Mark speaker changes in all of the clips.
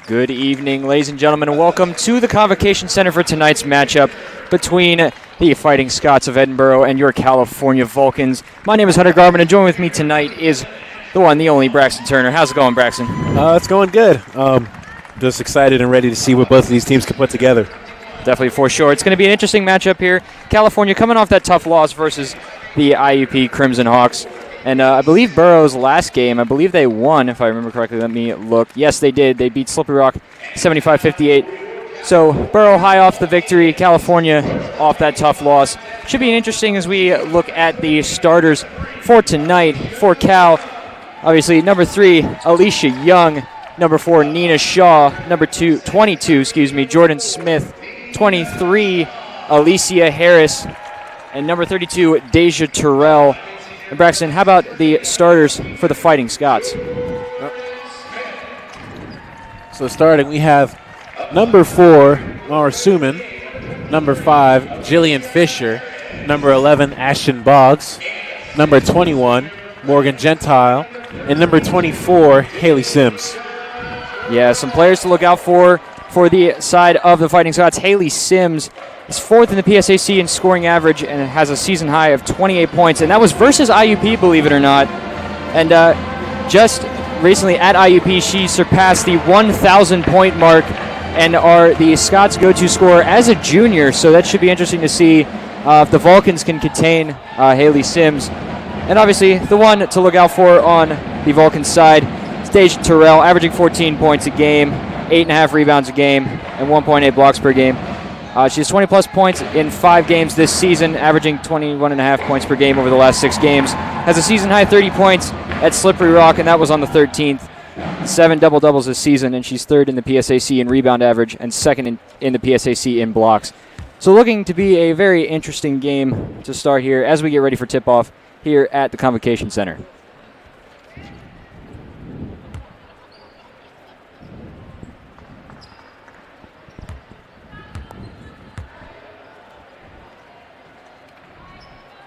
Speaker 1: Good evening, ladies and gentlemen, and welcome to the Convocation Center for tonight's matchup between the Fighting Scots of Edinboro and your California Vulcans. My name is Hunter Garman, and joining with me tonight is the one, the only, Braxton Turner. How's it going, Braxton?
Speaker 2: It's going good. Just excited and ready to see what both of these teams can put together.
Speaker 1: Definitely, for sure. It's going to be an interesting matchup here. California coming off that tough loss versus the IUP Crimson Hawks. And I believe Burroughs' last game, I believe they won, if I remember correctly. Let me look. Yes, they did. They beat Slippery Rock 75-58. So Burrough high off the victory, California off that tough loss. Should be interesting as we look at the starters for tonight. For Cal, obviously, number 3, Alicia Young. Number 4, Nina Shaw. Number 22, Jordan Smith. 23, Alicia Harris. And number 32, Deja Terrell. And Braxton, how about the starters for the Fighting Scots?
Speaker 2: So starting, we have number 4, Mara Suman. Number 5, Jillian Fisher. Number 11, Ashton Boggs. Number 21, Morgan Gentile. And number 24, Haley Sims.
Speaker 1: Yeah, some players to look out for the side of the Fighting Scots. Haley Sims is 4th in the PSAC in scoring average and has a season high of 28 points. And that was versus IUP, believe it or not. And just recently at IUP, she surpassed the 1,000-point mark and are the Scots' go-to scorer as a junior. So that should be interesting to see if the Vulcans can contain Haley Sims. And obviously, the one to look out for on the Vulcans side is Deja Terrell, averaging 14 points a game, 8.5 rebounds a game, and 1.8 blocks per game. She has 20-plus points in 5 games this season, averaging 21.5 points per game over the last 6 games. Has a season-high 30 points at Slippery Rock, and that was on the 13th. 7 double-doubles this season, and she's 3rd in the PSAC in rebound average and 2nd in the PSAC in blocks. So looking to be a very interesting game to start here as we get ready for tip-off here at the Convocation Center.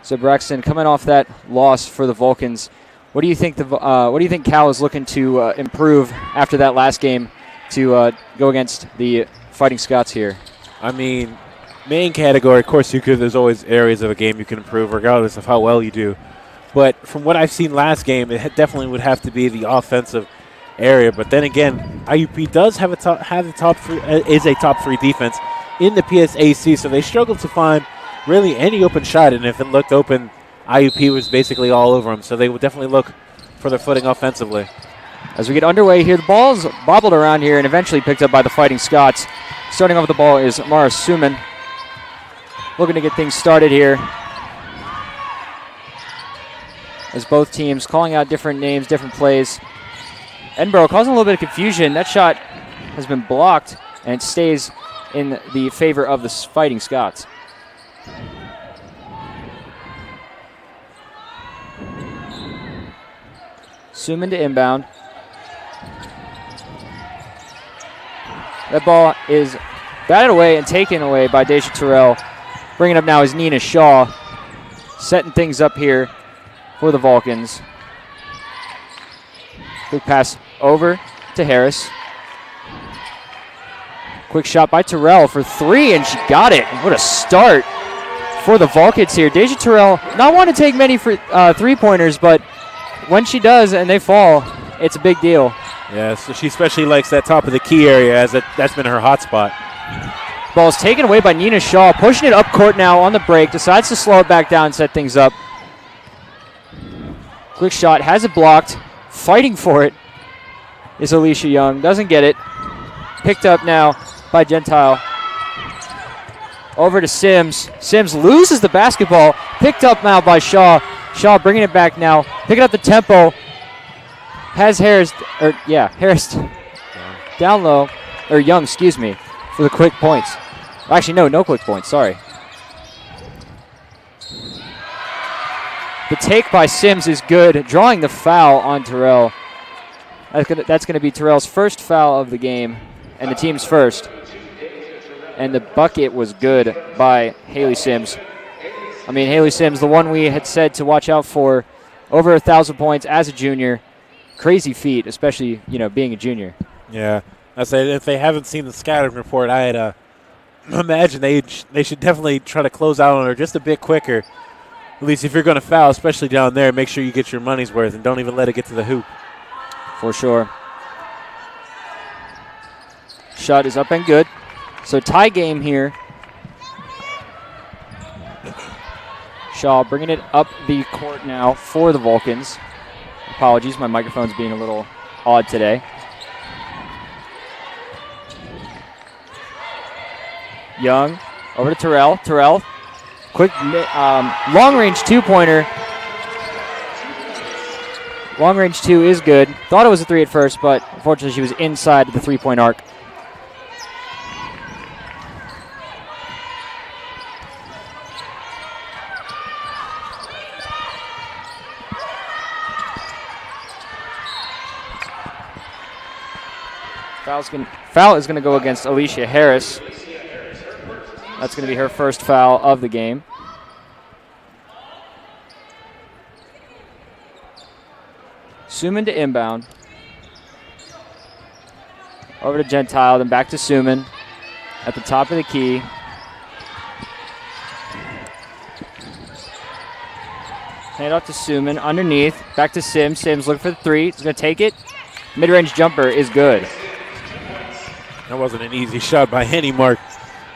Speaker 1: So Braxton, coming off that loss for the Vulcans, what do you think Cal is looking to improve after that last game to go against the Fighting Scots here?
Speaker 2: I mean, main category, of course, there's always areas of a game you can improve regardless of how well you do. But from what I've seen last game, it definitely would have to be the offensive area. But then again, IUP does have a top 3 defense in the PSAC, so they struggle to find really any open shot, and if it looked open, IUP was basically all over them. So they would definitely look for their footing offensively.
Speaker 1: As we get underway here, the ball's bobbled around here and eventually picked up by the Fighting Scots. Starting off with the ball is Mara Suman. Looking to get things started here. As both teams calling out different names, different plays. Edinboro causing a little bit of confusion. That shot has been blocked, and it stays in the favor of the Fighting Scots. Suman to inbound. That ball is batted away and taken away by Deja Terrell. Bringing up now is Nina Shaw, setting things up here for the Vulcans. Quick pass over to Harris. Quick shot by Terrell for 3, and she got it. What a start for the Vulcans here. Deja Terrell not want to take many three-pointers, but when she does and they fall, it's a big deal.
Speaker 2: Yeah, so she especially likes that top of the key area, as that's been her hot spot.
Speaker 1: Ball is taken away by Nina Shaw, pushing it up court now on the break, decides to slow it back down and set things up. Quick shot, has it blocked, fighting for it is Alicia Young, doesn't get it. Picked up now by Gentile. Over to Sims. Sims loses the basketball, picked up now by Shaw. Shaw bringing it back now, picking up the tempo. Has Harris down low, or Young, for the quick points. Actually, no quick points, sorry. The take by Sims is good, drawing the foul on Terrell. That's going to be Terrell's first foul of the game, and the team's first. And the bucket was good by Haley Sims. I mean, Haley Sims, the one we had said to watch out for, over 1,000 points as a junior. Crazy feat, especially, being a junior.
Speaker 2: Yeah. I said if they haven't seen the scouting report, I'd imagine they should definitely try to close out on her just a bit quicker. At least if you're going to foul, especially down there, make sure you get your money's worth and don't even let it get to the hoop.
Speaker 1: For sure. Shot is up and good. So tie game here. Shaw bringing it up the court now for the Vulcans. Apologies, my microphone's being a little odd today. Young over to Terrell. Terrell, quick long-range two-pointer. Long-range two is good. Thought it was a three at first, but unfortunately she was inside the three-point arc. Foul is going to go against Alicia Harris. That's going to be her first foul of the game. Suman to inbound. Over to Gentile, then back to Suman at the top of the key. Hand off to Suman, underneath, back to Sims. Sims looking for the three. He's going to take it. Mid-range jumper is good.
Speaker 2: That wasn't an easy shot by any mark.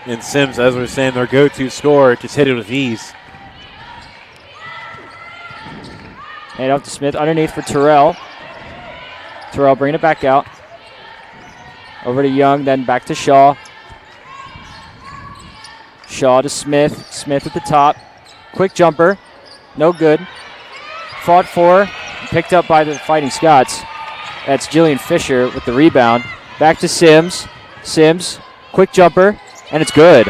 Speaker 2: And Sims, as we were saying, their go-to scorer, just hit it with ease.
Speaker 1: Hand off to Smith, underneath for Terrell. Terrell bringing it back out. Over to Young, then back to Shaw. Shaw to Smith. Smith at the top. Quick jumper. No good. Fought for. Picked up by the Fighting Scots. That's Jillian Fisher with the rebound. Back to Sims. Sims, quick jumper, and it's good.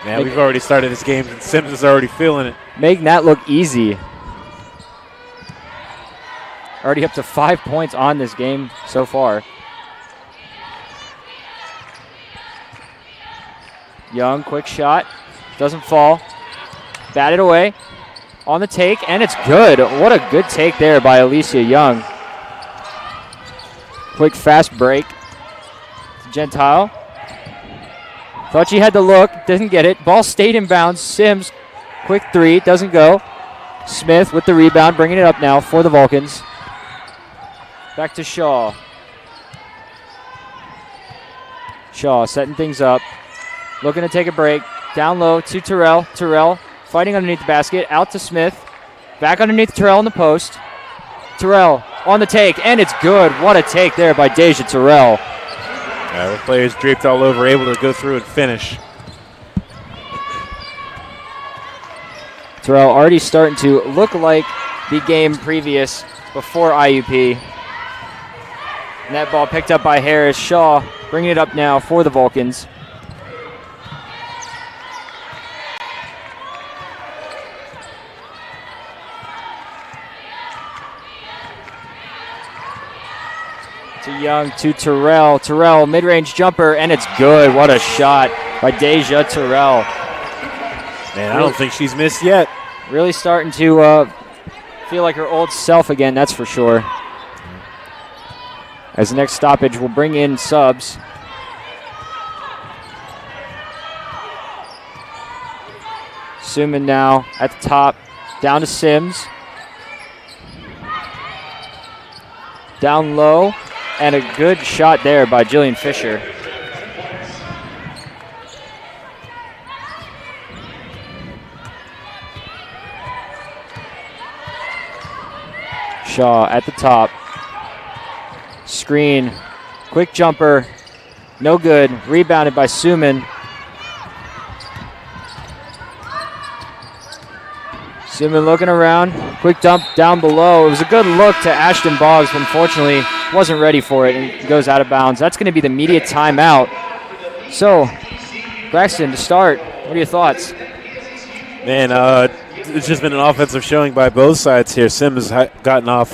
Speaker 2: Yeah, we've already started this game, and Sims is already feeling it.
Speaker 1: Making that look easy. Already up to 5 points on this game so far. Young, quick shot. Doesn't fall. Batted away. On the take, and it's good. What a good take there by Alicia Young. Quick fast break. Gentile. Thought she had the look. Doesn't get it. Ball stayed in bounds. Sims, quick three. Doesn't go. Smith with the rebound. Bringing it up now for the Vulcans. Back to Shaw. Shaw setting things up. Looking to take a break. Down low to Terrell. Terrell fighting underneath the basket. Out to Smith. Back underneath Terrell in the post. Terrell on the take, and it's good. What a take there by Deja Terrell.
Speaker 2: The players draped all over, able to go through and finish.
Speaker 1: Terrell already starting to look like the game previous before IUP. And that ball picked up by Harris. Shaw bringing it up now for the Vulcans. To Young, to Terrell. Terrell, mid-range jumper, and it's good. What a shot by Deja Terrell.
Speaker 2: Man, I don't think she's missed yet.
Speaker 1: Really starting to feel like her old self again, that's for sure. As the next stoppage will bring in subs. Suman now at the top, down to Sims. Down low. And a good shot there by Jillian Fisher. Shaw at the top. Screen. Quick jumper. No good. Rebounded by Suman. Suman looking around. Quick dump down below. It was a good look to Ashton Boggs, but unfortunately wasn't ready for it and goes out of bounds. That's going to be the immediate timeout. So, Braxton, to start, what are your thoughts?
Speaker 2: Man, it's just been an offensive showing by both sides here. Sims has gotten off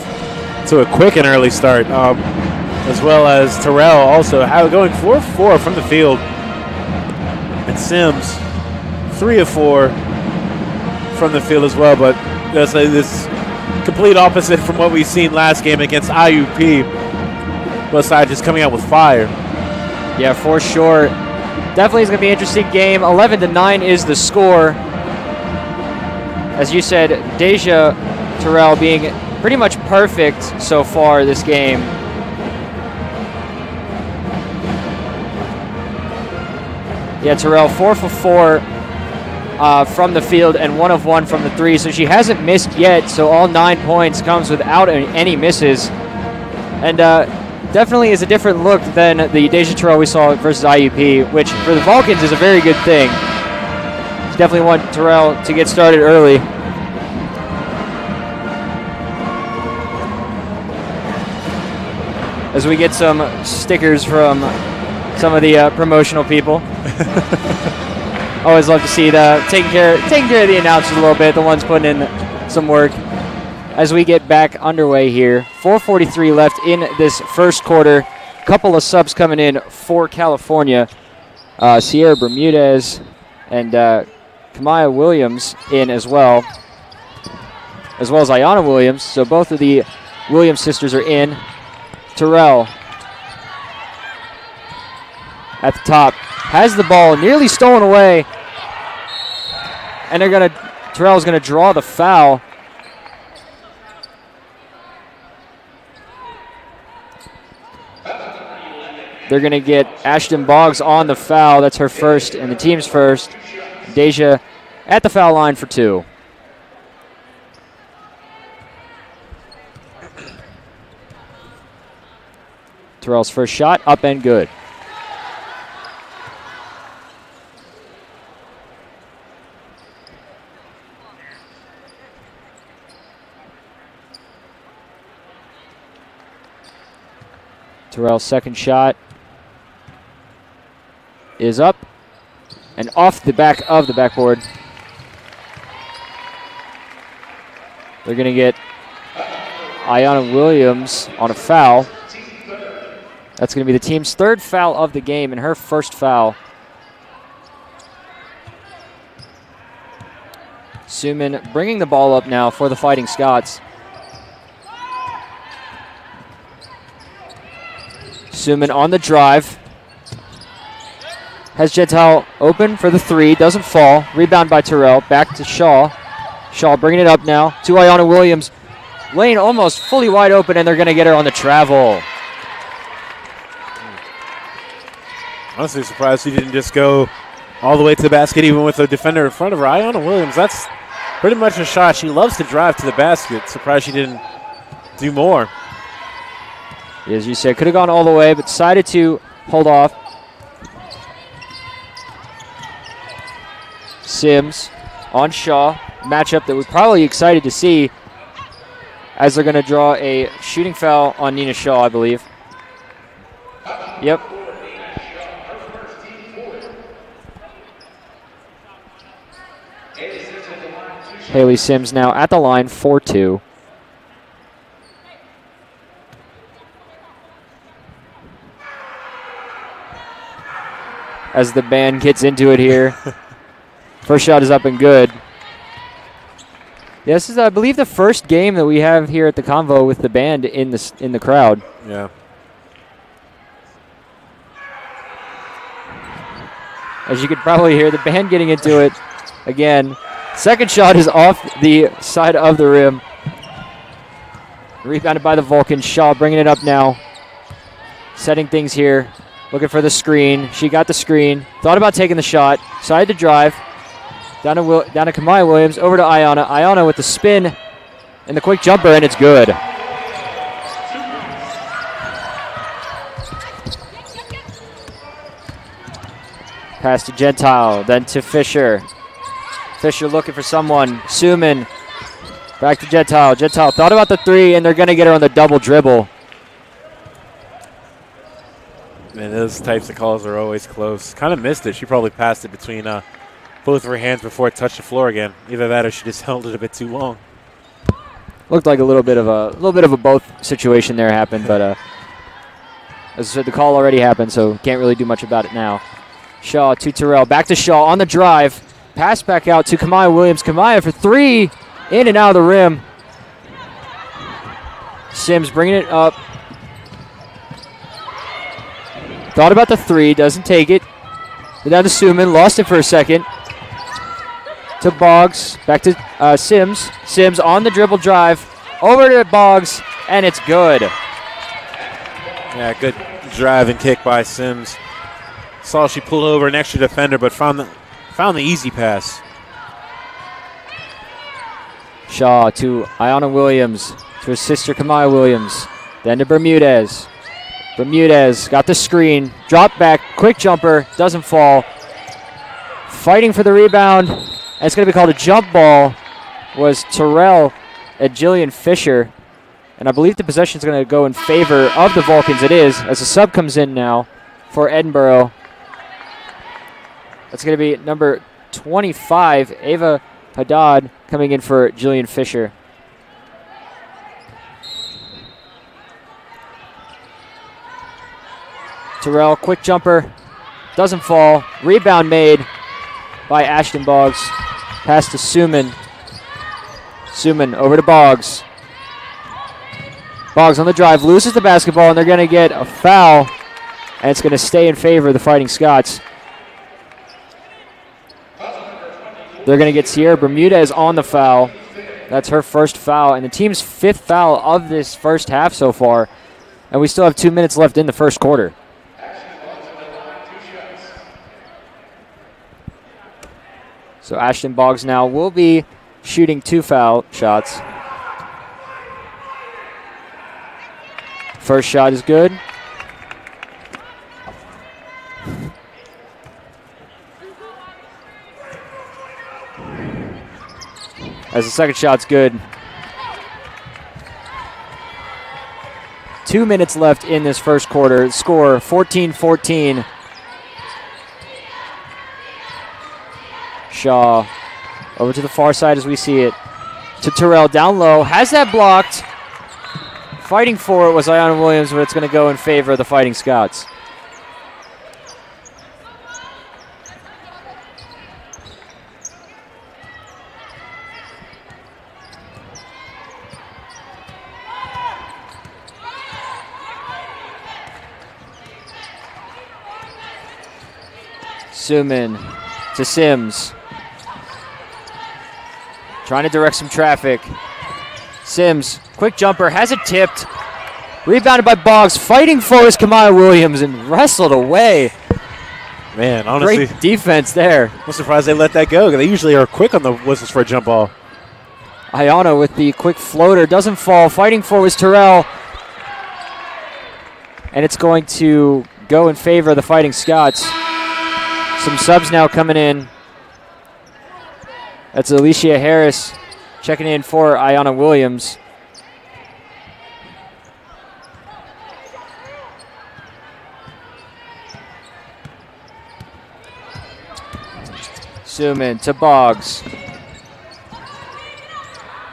Speaker 2: to a quick and early start, as well as Terrell also going 4 of 4 from the field. And Sims, 3 of 4 from the field as well, but this complete opposite from what we've seen last game against IUP. both sides just coming out with fire.
Speaker 1: Yeah, for sure. Definitely is going to be an interesting game. 11-9 is the score. As you said, Deja Terrell being pretty much perfect so far this game. Yeah, Terrell 4 for 4 from the field and 1 of 1 from the 3, so she hasn't missed yet. So all 9 points comes without any misses, and definitely is a different look than the Deja Terrell we saw versus IUP, which for the Vulcans is a very good thing. Definitely want Terrell to get started early. As we get some stickers from some of the promotional people. Always love to see taking care of the announcers a little bit, the ones putting in some work. As we get back underway here, 4:43 left in this first quarter. Couple of subs coming in for California. Sierra Bermudez and Kamaya Williams in as well as Ayana Williams. So both of the Williams sisters are in. Terrell at the top has the ball, nearly stolen away, and Terrell's gonna draw the foul. They're gonna get Ashton Boggs on the foul. That's her first and the team's first. Deja at the foul line for 2. Terrell's first shot, up and good. Terrell's second shot is up and off the back of the backboard. They're going to get Ayana Williams on a foul. That's going to be the team's third foul of the game and her first foul. Suman bringing the ball up now for the Fighting Scots. Suman on the drive. Has Gentile open for the 3. Doesn't fall. Rebound by Terrell. Back to Shaw. Shaw bringing it up now to Ayana Williams. Lane almost fully wide open, and they're going to get her on the travel.
Speaker 2: Honestly surprised she didn't just go all the way to the basket even with a defender in front of her. Ayana Williams, that's pretty much a shot. She loves to drive to the basket. Surprised she didn't do more.
Speaker 1: As you said, could have gone all the way, but decided to hold off. Sims on Shaw. Matchup that we're probably excited to see, as they're going to draw a shooting foul on Nina Shaw, I believe. Yep. Haley Sims now at the line, 4-2. As the band gets into it here. First shot is up and good. This is, I believe, the first game that we have here at the Convo with the band in the crowd.
Speaker 2: Yeah.
Speaker 1: As you could probably hear, the band getting into it again. Second shot is off the side of the rim. Rebounded by the Vulcans. Shaw bringing it up now. Setting things here. Looking for the screen. She got the screen. Thought about taking the shot. Decided to drive. Down to Kamaya Williams. Over to Ayana. Ayana with the spin and the quick jumper, and it's good. Pass to Gentile. Then to Fisher. Fisher looking for someone. Suman. Back to Gentile. Gentile thought about the 3, and they're going to get her on the double dribble.
Speaker 2: Man, those types of calls are always close. Kind of missed it. She probably passed it between both of her hands before it touched the floor again. Either that or she just held it a bit too long.
Speaker 1: Looked like a little bit of a both situation there happened, but as I said, the call already happened, so can't really do much about it now. Shaw to Terrell. Back to Shaw on the drive. Pass back out to Kamaya Williams. Kamaya for 3. In and out of the rim. Sims bringing it up. Thought about the three, doesn't take it. Down to Suman, lost it for a second. To Boggs, back to Sims. Sims on the dribble drive, over to Boggs, and it's good.
Speaker 2: Yeah, good drive and kick by Sims. Saw she pulled over an extra defender, but found the easy pass.
Speaker 1: Shaw to Ayanna Williams, to his sister Kamaya Williams. Then to Bermudez. Bermudez got the screen, drop back, quick jumper, doesn't fall. Fighting for the rebound, and it's going to be called a jump ball, was Terrell and Jillian Fisher. And I believe the possession is going to go in favor of the Vulcans. It is, as a sub comes in now for Edinboro. That's going to be number 25, Ava Haddad, coming in for Jillian Fisher. Terrell, quick jumper, doesn't fall. Rebound made by Ashton Boggs. Pass to Suman. Suman over to Boggs. Boggs on the drive, loses the basketball, and they're going to get a foul, and it's going to stay in favor of the Fighting Scots. They're going to get Sierra Bermudez on the foul. That's her first foul, and the team's 5th foul of this first half so far, and we still have 2 minutes left in the first quarter. So Ashton Boggs now will be shooting 2 foul shots. First shot is good. As the second shot's good. 2 minutes left in this first quarter. Score 14-14. Shaw over to the far side as we see it. To Terrell, down low, has that blocked. Fighting for it was Ayanna Williams, but it's going to go in favor of the Fighting Scots. Suman to Sims. Trying to direct some traffic. Sims, quick jumper, has it tipped. Rebounded by Boggs, fighting for his Kamaya Williams and wrestled away.
Speaker 2: Man, honestly.
Speaker 1: Great defense there.
Speaker 2: I'm surprised they let that go. They usually are quick on the whistles for a jump ball.
Speaker 1: Ayanna with the quick floater, doesn't fall. Fighting for was Terrell. And it's going to go in favor of the Fighting Scots. Some subs now coming in. That's Alicia Harris checking in for Ayanna Williams. Suman to Boggs.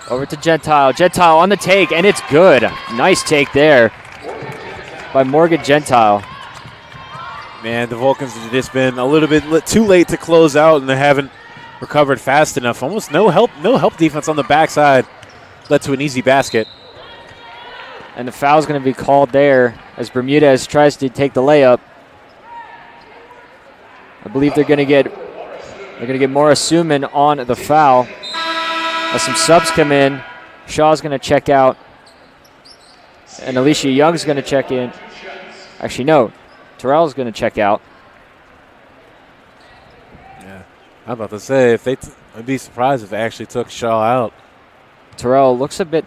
Speaker 1: Over to Gentile. Gentile on the take, and it's good. Nice take there by Morgan Gentile.
Speaker 2: Man, the Vulcans have just been a little bit too late to close out, and they haven't recovered fast enough. Almost no help defense on the backside. Led to an easy basket.
Speaker 1: And the foul's going to be called there as Bermudez tries to take the layup. I believe they're going to get Maura Suman on the foul. As some subs come in, Shaw's going to check out, and Alicia Young's going to check in. Actually, no, Terrell's going to check out.
Speaker 2: Yeah, I'm about to say, I'd be surprised if they actually took Shaw out.
Speaker 1: Terrell looks a bit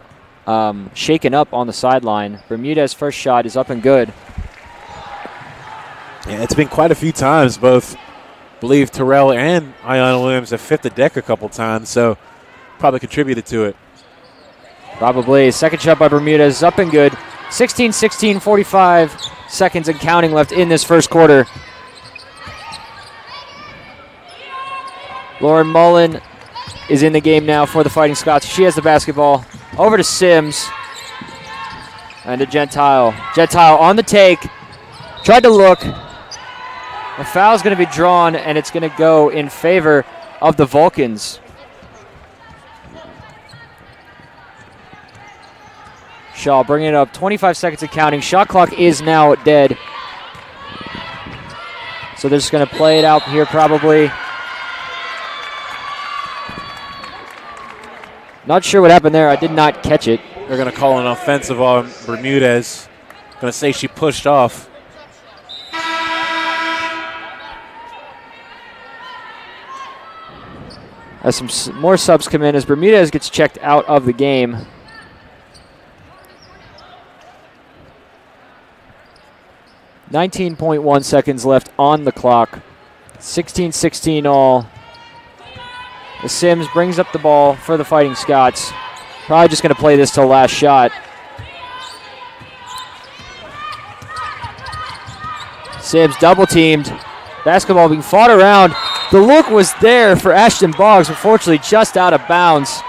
Speaker 1: shaken up on the sideline. Bermudez's first shot is up and good.
Speaker 2: Yeah, it's been quite a few times. Both believe Terrell and Ayanna Williams have fit the deck a couple times, so probably contributed to it.
Speaker 1: Probably. Second shot by Bermudez is up and good. 16-16, 45 seconds and counting left in this first quarter. Lauren Mullen is in the game now for the Fighting Scots. She has the basketball. Over to Sims. And to Gentile. Gentile on the take. Tried to look. A foul is going to be drawn, and it's going to go in favor of the Vulcans. Shaw bringing it up. 25 seconds of counting. Shot clock is now dead. So they're just going to play it out here probably. Not sure what happened there. I did not catch it.
Speaker 2: They're going to call an offensive on Bermudez. Going to say she pushed off.
Speaker 1: As some more subs come in as Bermudez gets checked out of the game. .1 seconds left on the clock. 16-16 all. The Sims brings up the ball for the Fighting Scots. Probably just going to play this till last shot. Sims double teamed. Basketball being fought around. The look was there for Ashton Boggs, unfortunately just out of bounds.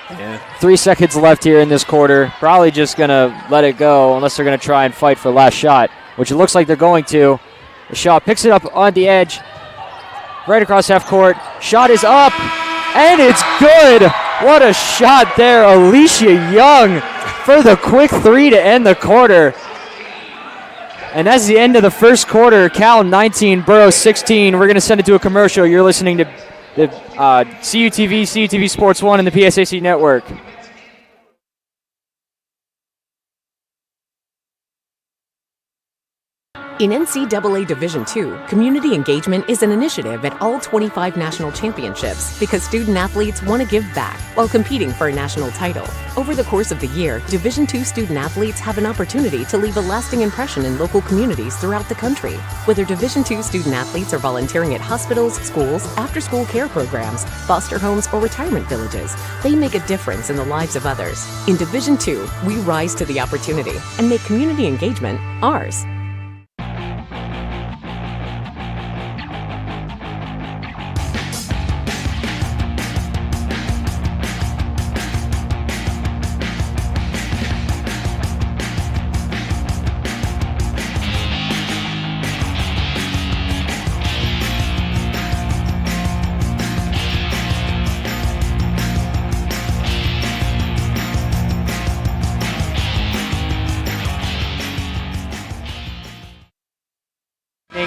Speaker 2: Yeah.
Speaker 1: 3 seconds left here in this quarter. Probably just going to let it go unless they're going to try and fight for last shot, which it looks like they're going to. The shot picks it up on the edge, right across half court. Shot is up, and it's good. What a shot there. Alicia Young for the quick three to end the quarter. And that's the end of the first quarter. Cal 19, Borough 16. We're going to send it to a commercial. You're listening to the CUTV Sports 1 and the PSAC Network.
Speaker 3: In NCAA Division II, community engagement is an initiative at all 25 national championships because student-athletes want to give back while competing for a national title. Over the course of the year, Division II student-athletes have an opportunity to leave a lasting impression in local communities throughout the country. Whether Division II student-athletes are volunteering at hospitals, schools, after-school care programs, foster homes, or retirement villages, they make a difference in the lives of others. In Division II, we rise to the opportunity and make community engagement ours.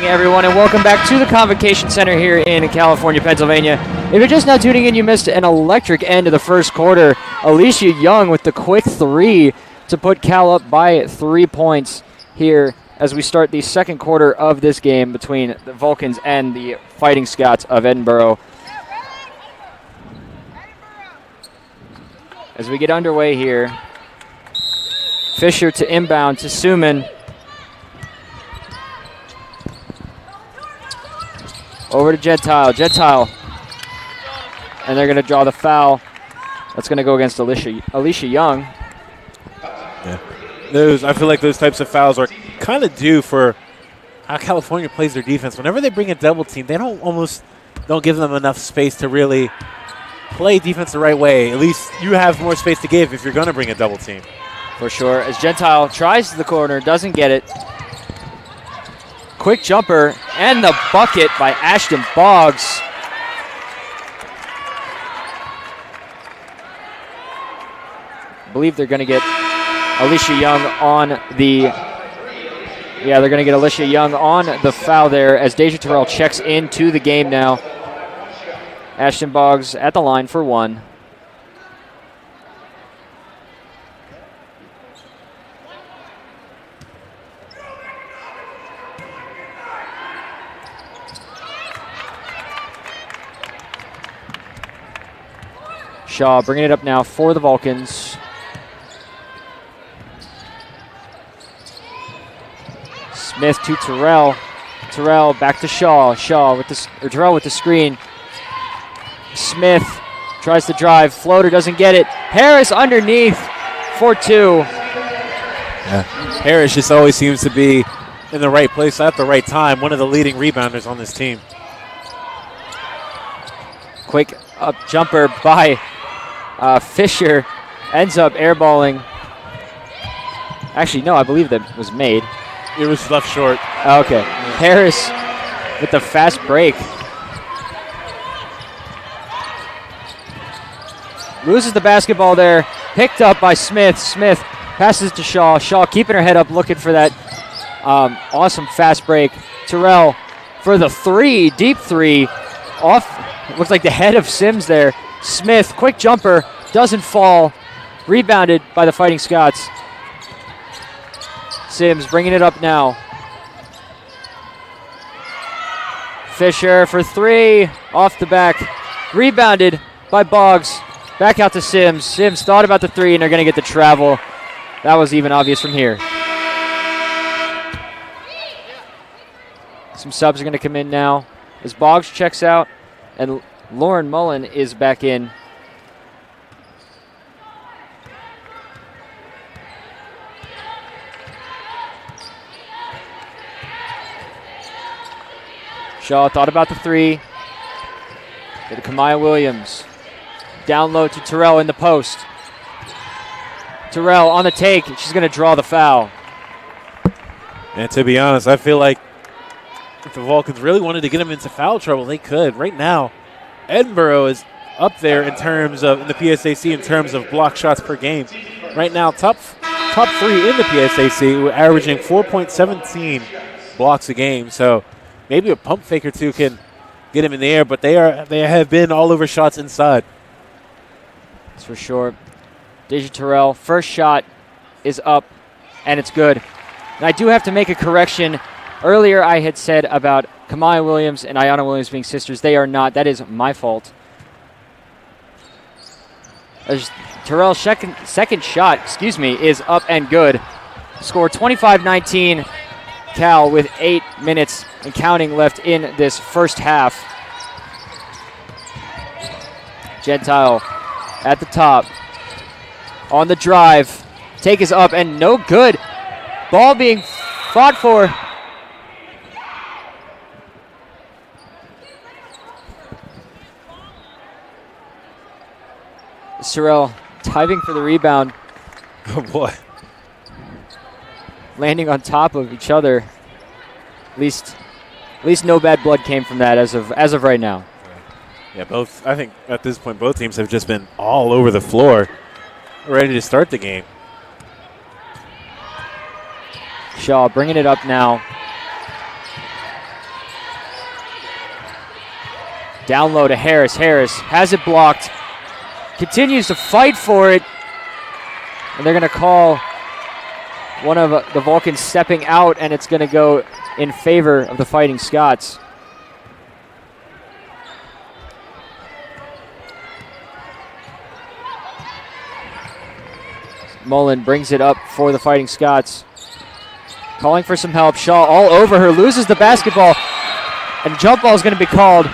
Speaker 1: Everyone, and welcome back to the Convocation Center here in California, Pennsylvania. If you're just now tuning in, you missed an electric end of the first quarter. Alicia Young with the quick three to put Cal up by 3 points here as we start the second quarter of this game between the Vulcans and the Fighting Scots of Edinboro. As we get underway here, Fisher to inbound to Suman. Over to Gentile. And they're going to draw the foul. That's going to go against Alicia Young.
Speaker 2: Yeah. I feel like those types of fouls are kind of due for how California plays their defense. Whenever they bring a double team, they don't give them enough space to really play defense the right way. At least you have more space to give if you're going to bring a double team.
Speaker 1: For sure. As Gentile tries the corner, doesn't get it. Quick jumper and the bucket by Ashton Boggs. I believe they're going to get Alicia Young on the foul there as Deja Terrell checks into the game now. Ashton Boggs at the line for one. Shaw bringing it up now for the Vulcans. Smith to Terrell. Terrell back to Shaw. Terrell with the screen. Smith tries to drive. Floater doesn't get it. Harris underneath for two.
Speaker 2: Yeah. Harris just always seems to be in the right place at the right time. One of the leading rebounders on this team.
Speaker 1: Quick up jumper by Fisher, ends up airballing. Actually, no, I believe that was made.
Speaker 2: It was left short.
Speaker 1: Okay. Harris with the fast break. Loses the basketball there. Picked up by Smith. Smith passes to Shaw. Shaw keeping her head up, looking for that Awesome fast break. Terrell for the three, deep three, off, looks like the head of Sims there. Smith, quick jumper, doesn't fall. Rebounded by the Fighting Scots. Sims bringing it up now. Fisher for three, off the back. Rebounded by Boggs. Back out to Sims. Sims thought about the three, and they're going to get the travel. That was even obvious from here. Some subs are going to come in now as Boggs checks out, and Lauren Mullen is back in. Shaw thought about the three. To Kamaya Williams. Down low to Terrell in the post. Terrell on the take. She's going to draw the foul.
Speaker 2: And to be honest, I feel like if the Vulcans really wanted to get him into foul trouble, they could. Right now, Edinboro is up there in terms of in the PSAC in terms of block shots per game. Right now, top three in the PSAC, we're averaging 4.17 blocks a game. So maybe a pump fake or two can get him in the air, but they have been all over shots inside.
Speaker 1: That's for sure. Deja Terrell, first shot is up, and it's good. And I do have to make a correction. Earlier I had said about Kamaya Williams and Ayanna Williams being sisters. They are not. That is my fault. Terrell's second shot, is up and good. Score 25-19. Cal with 8 minutes and counting left in this first half. Gentile at the top. On the drive. Take is up and no good. Ball being fought for. Sorrell diving for the rebound.
Speaker 2: Oh boy.
Speaker 1: Landing on top of each other. At least no bad blood came from that as of right now.
Speaker 2: Yeah, I think at this point both teams have just been all over the floor, ready to start the game.
Speaker 1: Shaw bringing it up now. Down low to Harris. Harris has it blocked. Continues to fight for it. And they're going to call one of the Vulcans stepping out, and it's going to go in favor of the Fighting Scots. Mullen brings it up for the Fighting Scots. Calling for some help. Shaw all over her, loses the basketball, and jump ball is going to be called,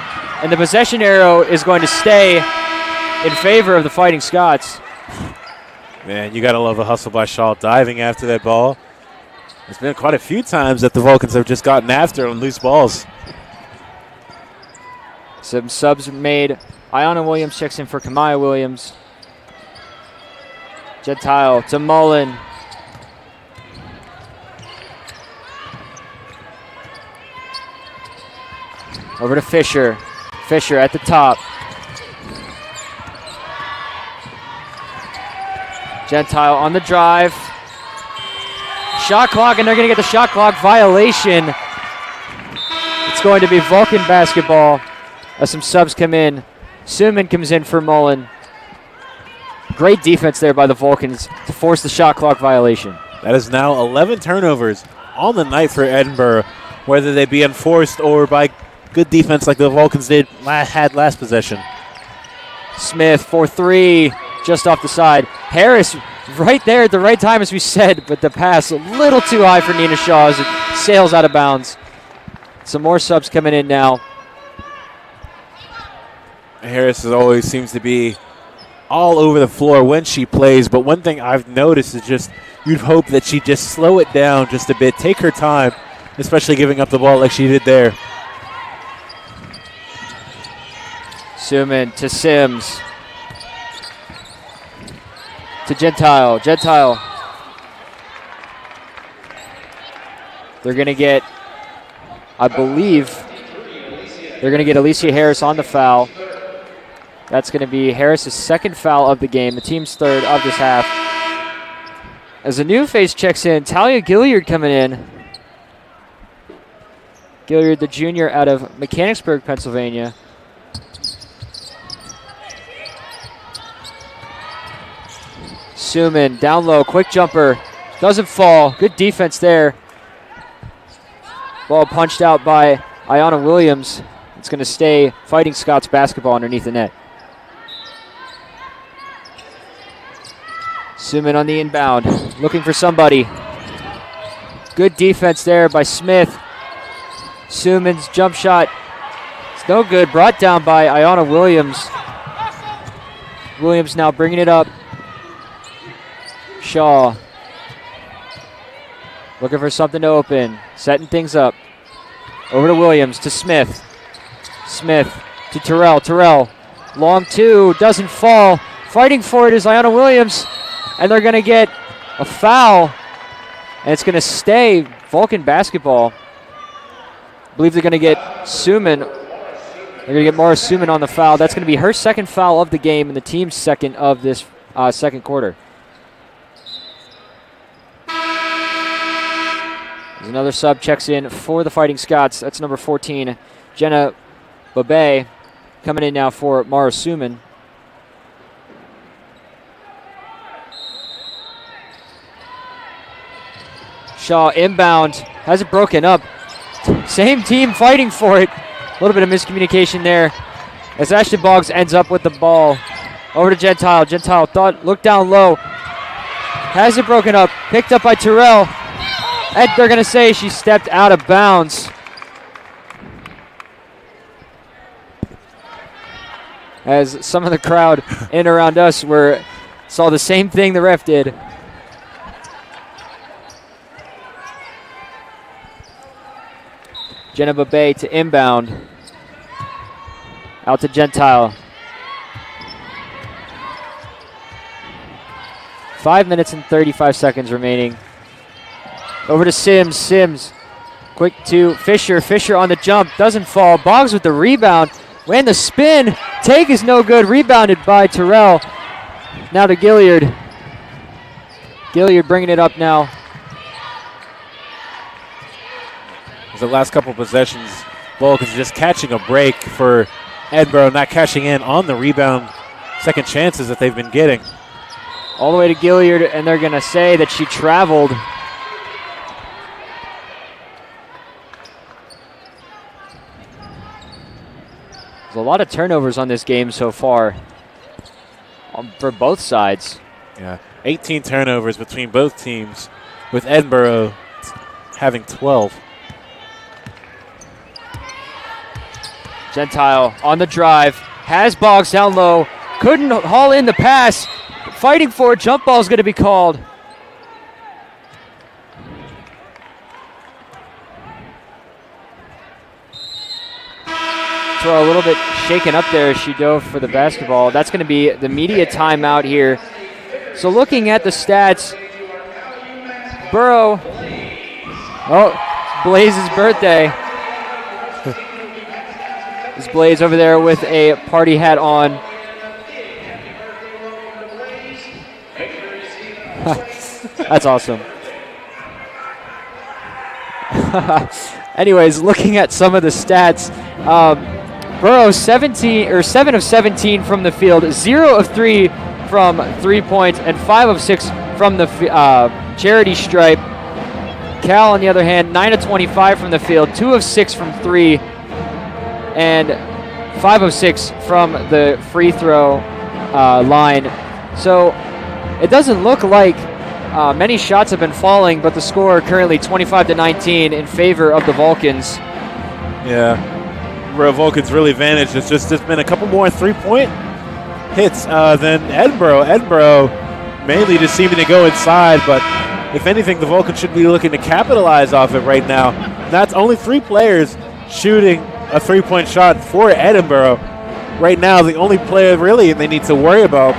Speaker 1: and the possession arrow is going to stay in favor of the Fighting Scots.
Speaker 2: Man, you got to love the hustle by Shaw diving after that ball. There's been quite a few times that the Vulcans have just gotten after on loose balls.
Speaker 1: Some subs made. Ayanna Williams checks in for Kamaya Williams. Gentile to Mullen. Over to Fisher. Fisher at the top. Gentile on the drive. Shot clock, and they're going to get the shot clock violation. It's going to be Vulcan basketball as some subs come in. Suman comes in for Mullen. Great defense there by the Vulcans to force the shot clock violation.
Speaker 2: That is now 11 turnovers on the night for Edinboro, whether they be enforced or by good defense like the Vulcans had last possession.
Speaker 1: Smith for three, just off the side. Harris right there at the right time, as we said, but the pass a little too high for Nina Shaw as it sails out of bounds. Some more subs coming in now.
Speaker 2: Harris always seems to be all over the floor when she plays, but one thing I've noticed is just you'd hope that she'd just slow it down just a bit, take her time, especially giving up the ball like she did there.
Speaker 1: Suman to Sims. To Gentile. Gentile. They're going to get, I believe, they're going to get Alicia Harris on the foul. That's going to be Harris' second foul of the game, the team's third of this half. As a new face checks in, Talia Gilliard coming in. Gilliard, the junior out of Mechanicsburg, Pennsylvania. Suman down low, quick jumper, doesn't fall. Good defense there. Ball punched out by Ayanna Williams. It's going to stay Fighting Scots basketball underneath the net. Suman on the inbound, looking for somebody. Good defense there by Smith. Suman's jump shot, it's no good. Brought down by Ayanna Williams. Williams now bringing it up. Shaw looking for something to open, setting things up. Over to Williams, to Smith. Smith to Terrell. Terrell, long two, doesn't fall. Fighting for it is Ayanna Williams, and they're going to get a foul, and it's going to stay Vulcan basketball. I believe they're going to get Suman. They're going to get Mara Suman on the foul. That's going to be her second foul of the game and the team's second of this second quarter. There's another sub checks in for the Fighting Scots. That's number 14, Jenna Babe, coming in now for Mara Suman. Shaw inbound, has it broken up. Same team fighting for it. A little bit of miscommunication there as Ashley Boggs ends up with the ball. Over to Gentile. Gentile looked down low. Has it broken up. Picked up by Terrell. And they're going to say she stepped out of bounds. As some of the crowd in and around us saw the same thing the ref did. Jenna Babe to inbound. Out to Gentile. 5 minutes and 35 seconds remaining. Over to Sims. Sims, quick to Fisher. Fisher on the jump, doesn't fall. Boggs with the rebound. And the spin. Take is no good. Rebounded by Terrell. Now to Gilliard. Gilliard bringing it up now.
Speaker 2: The last couple possessions, Vulcans just catching a break for Edinboro, not cashing in on the rebound second chances that they've been getting.
Speaker 1: All the way to Gilliard, and they're going to say that she traveled. There's a lot of turnovers on this game so far for both sides.
Speaker 2: Yeah, 18 turnovers between both teams, with Edinboro having 12.
Speaker 1: Gentile on the drive, has Boggs down low, couldn't haul in the pass, fighting for it, jump ball is going to be called. So a little bit shaken up there as she dove for the basketball. That's going to be the media timeout here. So looking at the stats, Borough, Blaze's birthday. This Blaze over there with a party hat on. That's awesome. Anyways, looking at some of the stats, Borough 7 of 17 from the field, 0 of 3 from 3 points, and 5 of 6 from the charity stripe. Cal, on the other hand, 9 of 25 from the field, 2 of 6 from 3, and 5 of 6 from the free throw line. So it doesn't look like many shots have been falling, but the score currently 25-19 in favor of the Vulcans.
Speaker 2: Yeah, where Vulcans really advantaged. It's just there's been a couple more 3-point hits than Edinboro. Edinboro mainly just seeming to go inside, but if anything, the Vulcans should be looking to capitalize off it right now. That's only 3 players shooting a 3-point shot for Edinboro. Right now, the only player really they need to worry about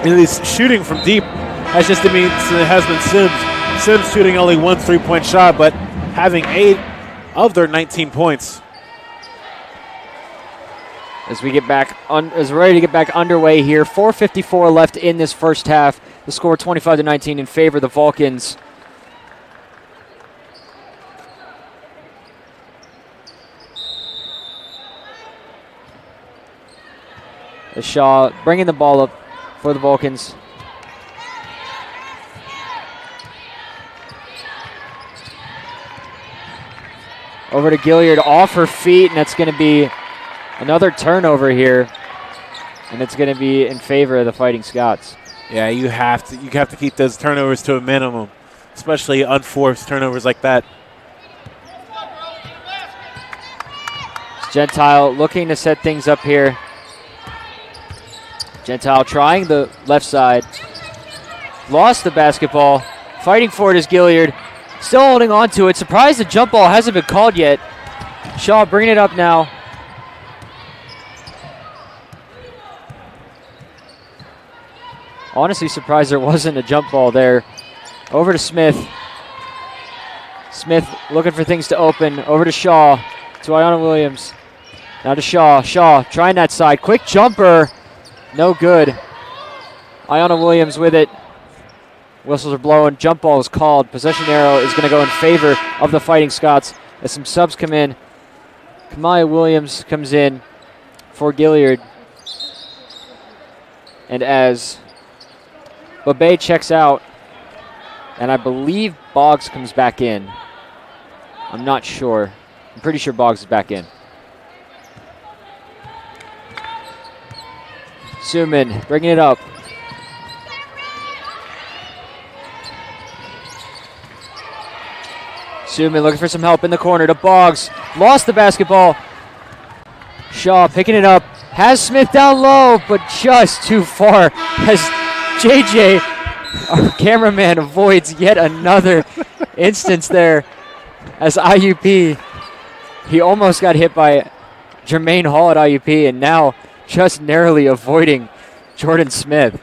Speaker 2: is shooting from deep. That's just it has been Sims. Sims shooting only 1 3-point shot, but having 8 of their 19 points.
Speaker 1: As we get back, as we're ready to get back underway here, 4:54 left in this first half. The score 25-19 in favor of the Vulcans. As Shaw bringing the ball up for the Vulcans. Over to Gilliard off her feet, and that's going to be another turnover here. And it's going to be in favor of the Fighting Scots.
Speaker 2: Yeah, you have to keep those turnovers to a minimum, especially unforced turnovers like that.
Speaker 1: Gentile looking to set things up here. Gentile trying the left side. Lost the basketball. Fighting for it is Gilliard. Still holding on to it. Surprised the jump ball hasn't been called yet. Shaw bringing it up now. Honestly surprised there wasn't a jump ball there. Over to Smith. Smith looking for things to open. Over to Shaw. To Ayanna Williams. Now to Shaw. Shaw trying that side. Quick jumper. No good. Ayanna Williams with it. Whistles are blowing. Jump ball is called. Possession arrow is going to go in favor of the Fighting Scots as some subs come in. Kamaya Williams comes in for Gilliard. And as Babay checks out, and I believe Boggs comes back in. I'm not sure. I'm pretty sure Boggs is back in. Suman bringing it up. Suman looking for some help in the corner to Boggs. Lost the basketball. Shaw picking it up. Has Smith down low, but just too far. As JJ, our cameraman, avoids yet another instance there. As IUP, he almost got hit by Jermaine Hall at IUP, and now just narrowly avoiding Jordan Smith.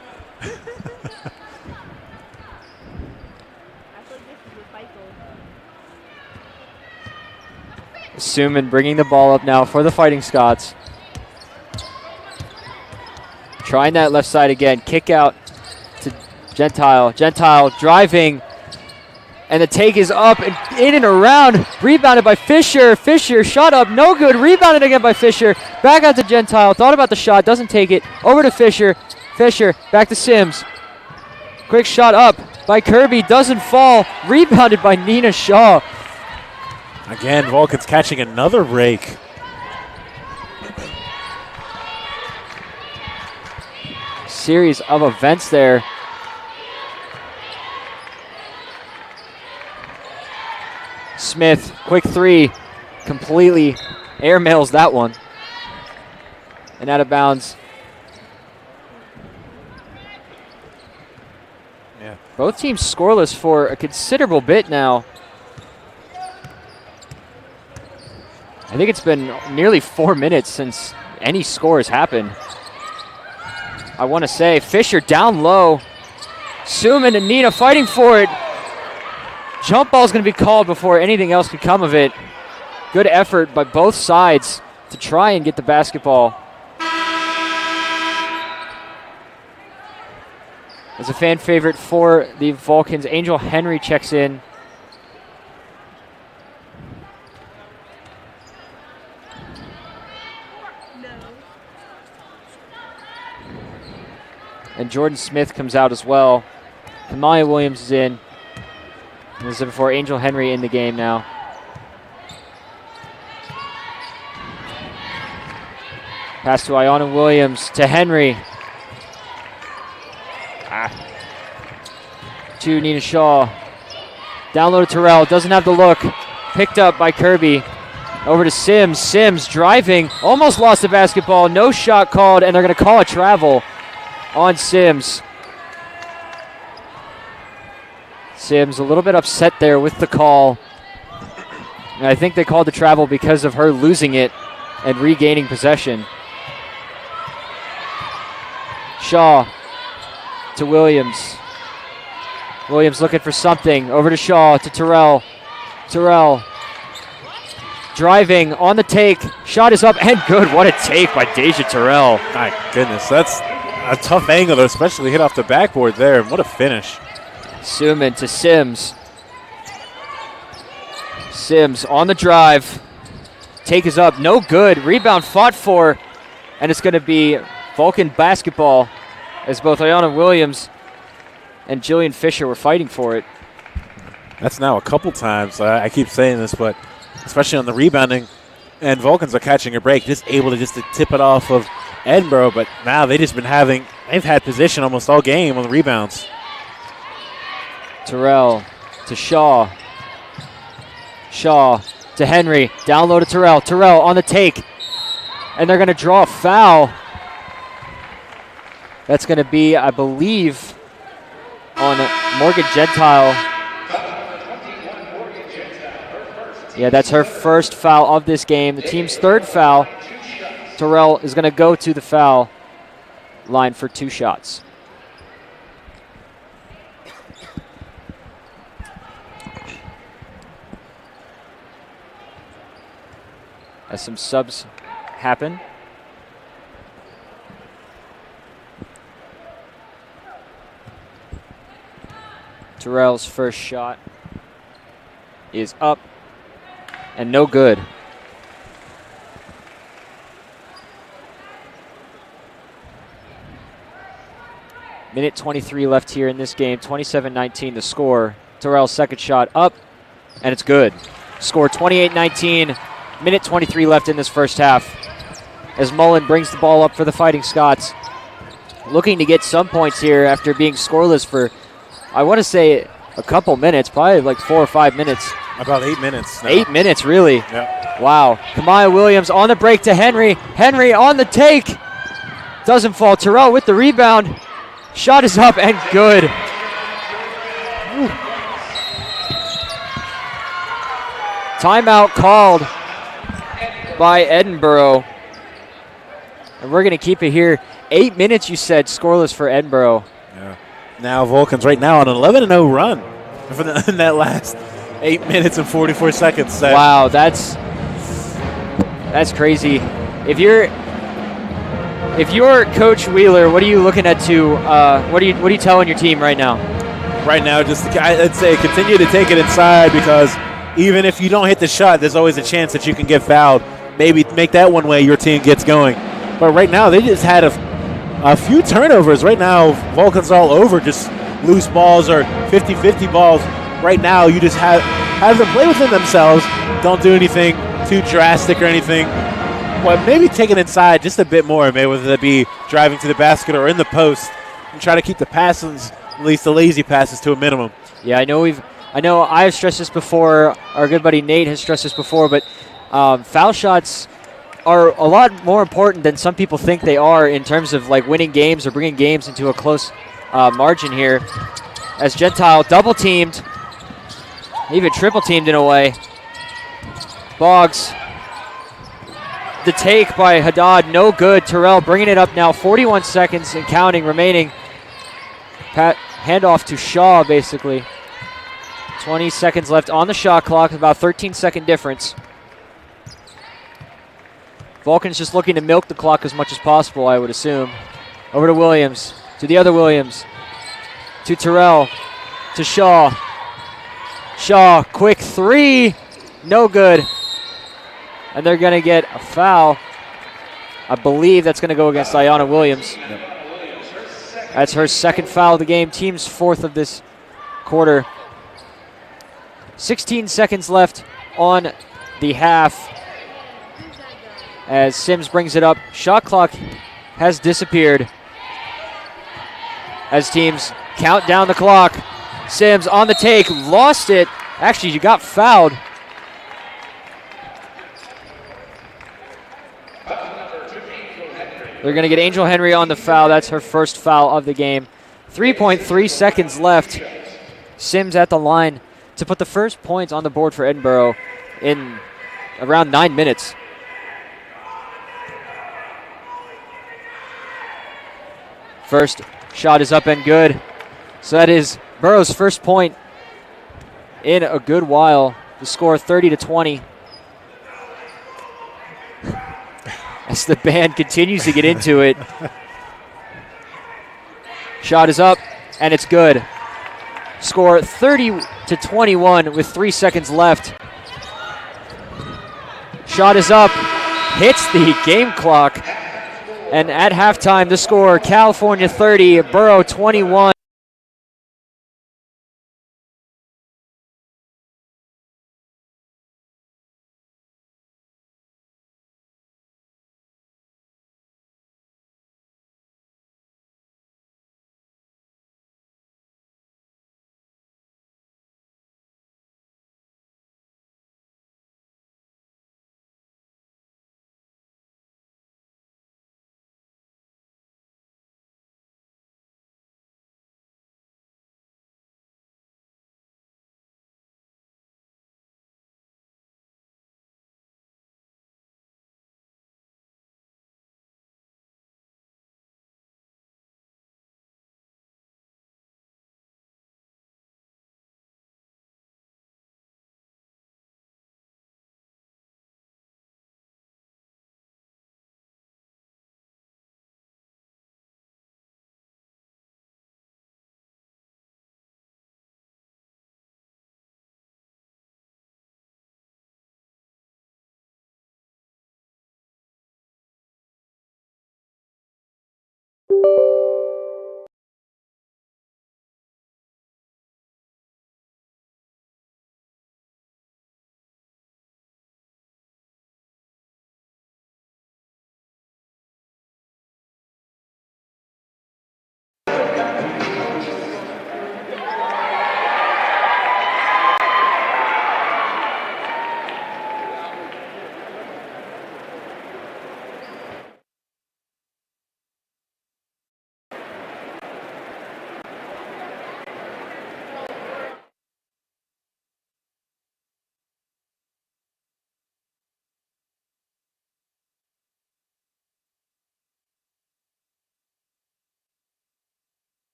Speaker 1: Suman bringing the ball up now for the Fighting Scots. Trying that left side again. Kick out to Gentile. Gentile driving. And the take is up and in and around. Rebounded by Fisher. Fisher shot up. No good. Rebounded again by Fisher. Back out to Gentile. Thought about the shot. Doesn't take it. Over to Fisher. Fisher back to Sims. Quick shot up by Kirby. Doesn't fall. Rebounded by Nina Shaw.
Speaker 2: Again, Vulcans catching another break.
Speaker 1: Series of events there. Smith, quick three. Completely airmails that one. And out of bounds.
Speaker 2: Yeah.
Speaker 1: Both teams scoreless for a considerable bit now. I think it's been nearly 4 minutes since any scores happened. I want to say Fisher down low. Suman and Nina fighting for it. Jump ball is going to be called before anything else could come of it. Good effort by both sides to try and get the basketball. As a fan favorite for the Vulcans, Angel Henry checks in. And Jordan Smith comes out as well. Kamaya Williams is in. And this is before Angel Henry in the game now. Pass to Ayanna Williams to Henry. To Nina Shaw. Down low to Terrell. Doesn't have the look. Picked up by Kirby. Over to Sims. Sims driving. Almost lost the basketball. No shot called, and they're going to call a travel on Sims. Sims a little bit upset there with the call. And I think they called the travel because of her losing it and regaining possession. Shaw to Williams. Williams looking for something. Over to Shaw to Terrell. Terrell driving on the take. Shot is up and good. What a take by Deja Terrell.
Speaker 2: My goodness, that's a tough angle, though, especially hit off the backboard there. What a finish.
Speaker 1: Suman to Sims. Sims on the drive. Take is up. No good. Rebound fought for. And it's going to be Vulcan basketball, as both Ayana Williams and Jillian Fisher were fighting for it.
Speaker 2: That's now a couple times. I keep saying this, but especially on the rebounding, and Vulcans are catching a break, just able to tip it off of Edinboro, but now they've had position almost all game on the rebounds.
Speaker 1: Terrell to Shaw. Shaw to Henry. Down low to Terrell. Terrell on the take. And they're going to draw a foul. That's going to be, I believe, on Morgan Gentile. Yeah, that's her first foul of this game. The team's third foul. Terrell is going to go to the foul line for 2 shots. As some subs happen. Terrell's first shot is up and no good. Minute 23 left here in this game. 27-19 the score. Terrell's second shot up, and it's good. Score 28-19. Minute 23 left in this first half. As Mullen brings the ball up for the Fighting Scots. Looking to get some points here after being scoreless for, I want to say, a couple minutes. Probably like 4 or 5 minutes.
Speaker 2: About 8 minutes now.
Speaker 1: 8 minutes, really.
Speaker 2: Yep.
Speaker 1: Wow. Kamaya Williams on the break to Henry. Henry on the take. Doesn't fall. Terrell with the rebound. Shot is up and good. Ooh. Timeout called by Edinboro. And we're going to keep it here. 8 minutes, you said, scoreless for Edinboro.
Speaker 2: Yeah. Now Vulcans right now on an 11-0 run in that last 8 minutes and 44 seconds.
Speaker 1: Wow, that's crazy. If you're Coach Wheeler, what are you looking at to? What are you telling your team right now?
Speaker 2: Right now, I'd say continue to take it inside, because even if you don't hit the shot, there's always a chance that you can get fouled. Maybe make that one way your team gets going. But right now, they just had a few turnovers. Right now, Vulcans all over, just loose balls or 50-50 balls. Right now, you just have them play within themselves. Don't do anything too drastic or anything. Well, maybe take it inside just a bit more, maybe whether that be driving to the basket or in the post, and try to keep the passes, at least the lazy passes, to a minimum.
Speaker 1: Yeah, I know I've stressed this before. Our good buddy Nate has stressed this before, but foul shots are a lot more important than some people think they are in terms of like winning games or bringing games into a close margin here. As Gentile double teamed, even triple teamed in a way. Boggs. The take by Haddad, no good. Terrell bringing it up now, 41 seconds and counting remaining. Handoff to Shaw, basically. 20 seconds left on the shot clock, about 13-second difference. Vulcan's just looking to milk the clock as much as possible, I would assume. Over to Williams, to the other Williams, to Terrell, to Shaw. Shaw, quick three, no good. And they're going to get a foul. I believe that's going to go against Ayana Williams. Yep. That's her second foul of the game, team's fourth of this quarter. 16 seconds left on the half. As Sims brings it up, shot clock has disappeared. As teams count down the clock. Sims on the take, lost it. Actually, you got fouled. They're going to get Angel Henry on the foul. That's her first foul of the game. 3.3 seconds left. Sims at the line to put the first points on the board for Edinboro in around 9 minutes. First shot is up and good. So that is Burrow's first point in a good while. The score 30-20. As the band continues to get into it. Shot is up, and it's good. Score 30-21 with 3 seconds left. Shot is up, hits the game clock. And at halftime, the score, California 30, Borough 21.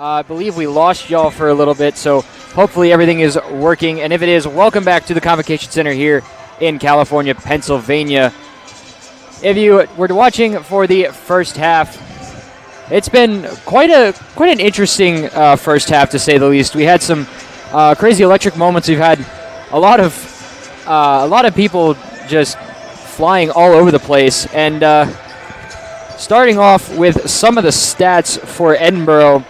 Speaker 1: I believe we lost y'all for a little bit, so hopefully everything is working. And if it is, welcome back to the Convocation Center here in California, Pennsylvania. If you were watching for the first half, it's been quite an interesting first half, to say the least. We had some crazy electric moments. We've had a lot of people just flying all over the place. And starting off with some of the stats for Edinboro,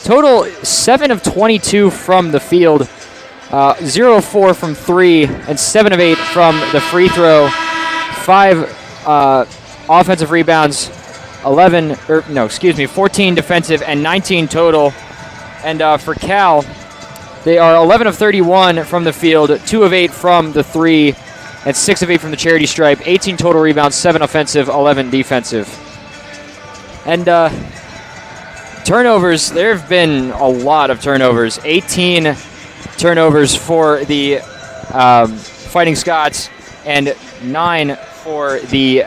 Speaker 1: total 7 of 22 from the field, 0 of 4 from 3, and 7 of 8 from the free throw. 5 offensive rebounds, 14 defensive, and 19 total. And for Cal, they are 11 of 31 from the field, 2 of 8 from the 3, and 6 of 8 from the charity stripe. 18 total rebounds, 7 offensive, 11 defensive. And turnovers, there have been a lot of turnovers. 18 turnovers for the Fighting Scots and 9 for the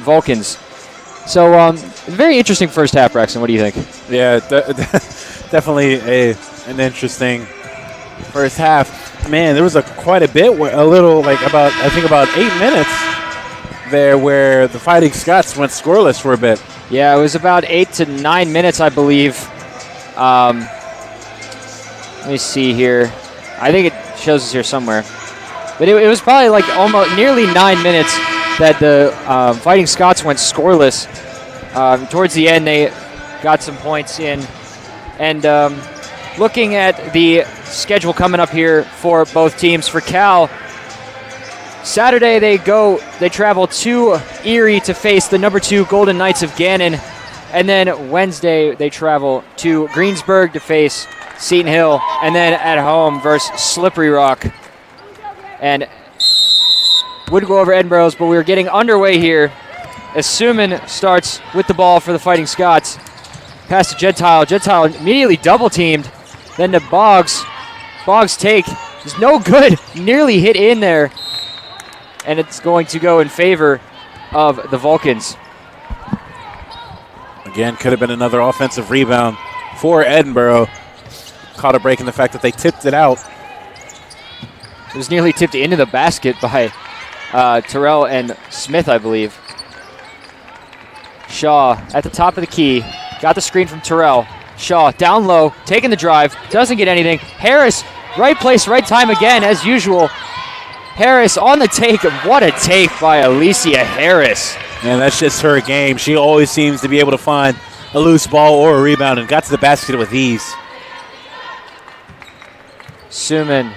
Speaker 1: Vulcans. So very interesting first half, Braxton. What do you think?
Speaker 2: Yeah, definitely an interesting first half. Man, there was quite a bit, about 8 minutes there where the Fighting Scots went scoreless for a bit.
Speaker 1: Yeah, it was about 8 to 9 minutes, I believe. Let me see here. I think it shows us here somewhere. But it was probably like almost nearly 9 minutes that the Fighting Scots went scoreless. Towards the end, they got some points in. And looking at the schedule coming up here for both teams, for Cal, Saturday they travel to Erie to face the number 2 Golden Knights of Gannon. And then Wednesday they travel to Greensburg to face Seton Hill. And then at home versus Slippery Rock. And would go over Edinboro's, but we're getting underway here as Suman starts with the ball for the Fighting Scots. Pass to Gentile. Gentile immediately double-teamed. Then to Boggs. Boggs take is no good. Nearly hit in there. And it's going to go in favor of the Vulcans.
Speaker 2: Again, could have been another offensive rebound for Edinboro. Caught a break in the fact that they tipped it out.
Speaker 1: It was nearly tipped into the basket by Terrell and Smith, I believe. Shaw at the top of the key. Got the screen from Terrell. Shaw down low, taking the drive. Doesn't get anything. Harris, right place, right time again, as usual. Harris on the take. What a take by Alicia Harris.
Speaker 2: Man, that's just her game. She always seems to be able to find a loose ball or a rebound and got to the basket with ease.
Speaker 1: Suman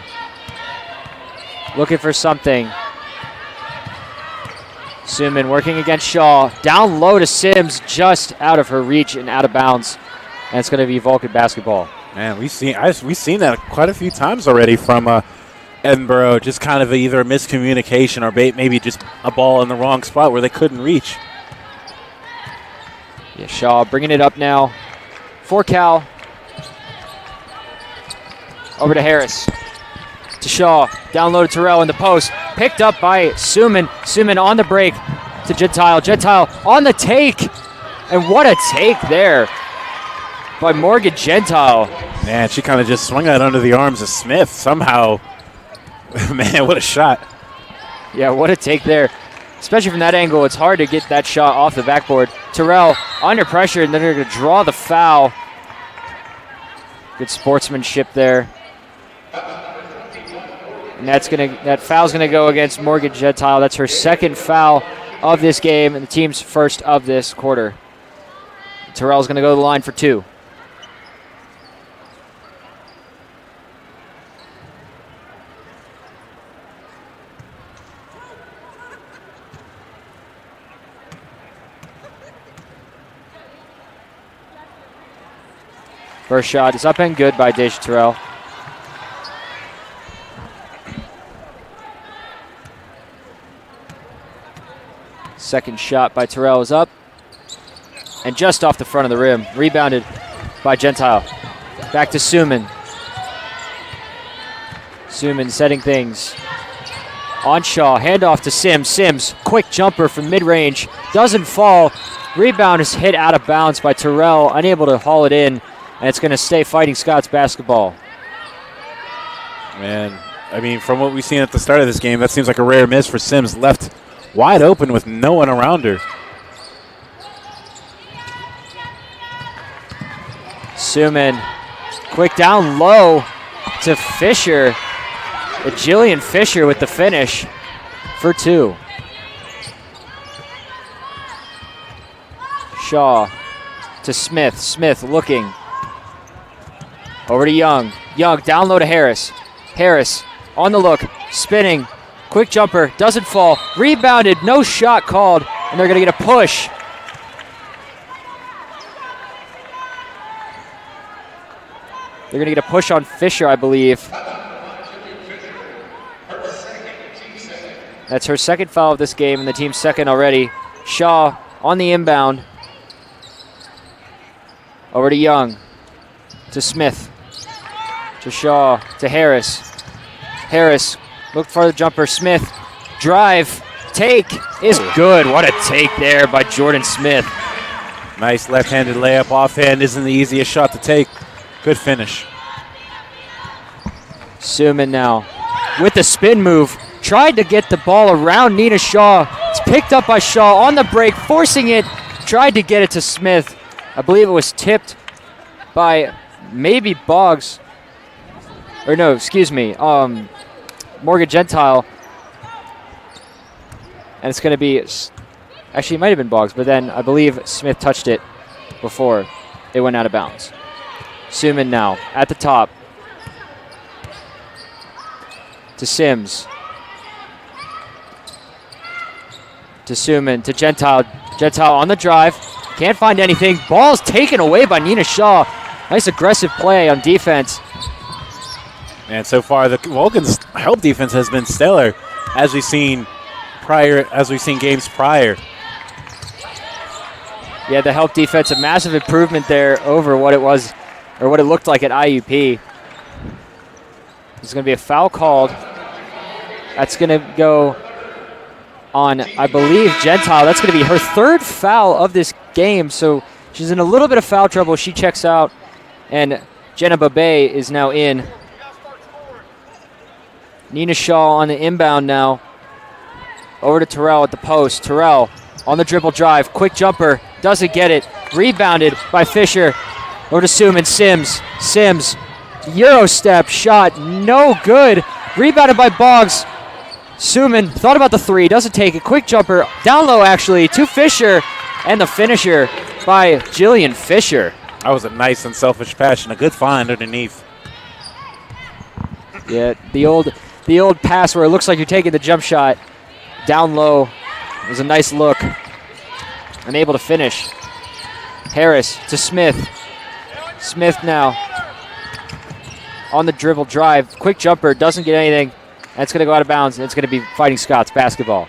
Speaker 1: looking for something. Suman working against Shaw. Down low to Sims, just out of her reach and out of bounds. And it's going to be Vulcan basketball.
Speaker 2: Man, we've seen that quite a few times already from Edinboro. Just kind of either a miscommunication or maybe just a ball in the wrong spot where they couldn't reach.
Speaker 1: Yeah, Shaw bringing it up now for Cal. Over to Harris. To Shaw. Down low to Terrell in the post. Picked up by Suman. Suman on the break to Gentile. Gentile on the take. And what a take there by Morgan Gentile.
Speaker 2: Man, she kind of just swung that under the arms of Smith somehow. Man, what a shot.
Speaker 1: Yeah, what a take there. Especially from that angle, it's hard to get that shot off the backboard. Terrell under pressure, and then they're going to draw the foul. Good sportsmanship there. And that foul's going to go against Morgan Gentile. That's her second foul of this game and the team's first of this quarter. Terrell's going to go to the line for 2. First shot is up and good by Deja Terrell. Second shot by Terrell is up. And just off the front of the rim. Rebounded by Gentile. Back to Suman. Suman setting things. On Shaw. Handoff to Sims. Sims, quick jumper from mid-range. Doesn't fall. Rebound is hit out of bounds by Terrell. Unable to haul it in. and it's going to stay Fighting Scots basketball.
Speaker 2: Man, I mean, from what we've seen at the start of this game, that seems like a rare miss for Sims. Left wide open with no one around her.
Speaker 1: Suman, quick down low to Fisher. Jillian Fisher with the finish for 2. Shaw to Smith. Smith looking. Over to Young. Young down low to Harris. Harris on the look, spinning. Quick jumper, doesn't fall. Rebounded, no shot called, and they're going to get a push. They're going to get a push on Fisher, I believe. That's her second foul of this game, and the team's second already. Shaw on the inbound. Over to Young. To Smith. To Shaw. To Harris. Harris looked for the jumper. Smith. Drive. Take is good. What a take there by Jordan Smith.
Speaker 2: Nice left-handed layup. Offhand isn't the easiest shot to take. Good finish.
Speaker 1: Suman now with the spin move. Tried to get the ball around Nina Shaw. It's picked up by Shaw on the break, forcing it. Tried to get it to Smith. I believe it was tipped by maybe Boggs. Or no, excuse me, Morgan Gentile. And it's going to be, actually it might have been Boggs, but then I believe Smith touched it before it went out of bounds. Suman now at the top. To Sims. To Suman, to Gentile. Gentile on the drive. Can't find anything. Ball's taken away by Nina Shaw. Nice aggressive play on defense.
Speaker 2: And so far, the Vulcans' help defense has been stellar, as we've seen games prior.
Speaker 1: Yeah, the help defense, a massive improvement there over what it was, or what it looked like at IUP. There's going to be a foul called. That's going to go on, I believe, Gentile. That's going to be her third foul of this game, so she's in a little bit of foul trouble. She checks out, and Jenna Babay is now in. Nina Shaw on the inbound now. Over to Terrell at the post. Terrell on the dribble drive. Quick jumper. Doesn't get it. Rebounded by Fisher. Over to Suman. Sims. Euro step shot. No good. Rebounded by Boggs. Suman thought about the three. Doesn't take it. Quick jumper. Down low, actually, to Fisher. And the finisher by Jillian Fisher.
Speaker 2: That was a nice and selfish pass and a good find underneath.
Speaker 1: Yeah, the old pass where it looks like you're taking the jump shot down low. It was a nice look. Unable to finish. Harris to Smith. Smith now on the dribble drive. Quick jumper, doesn't get anything. And it's going to go out of bounds, and it's going to be Fighting Scots basketball.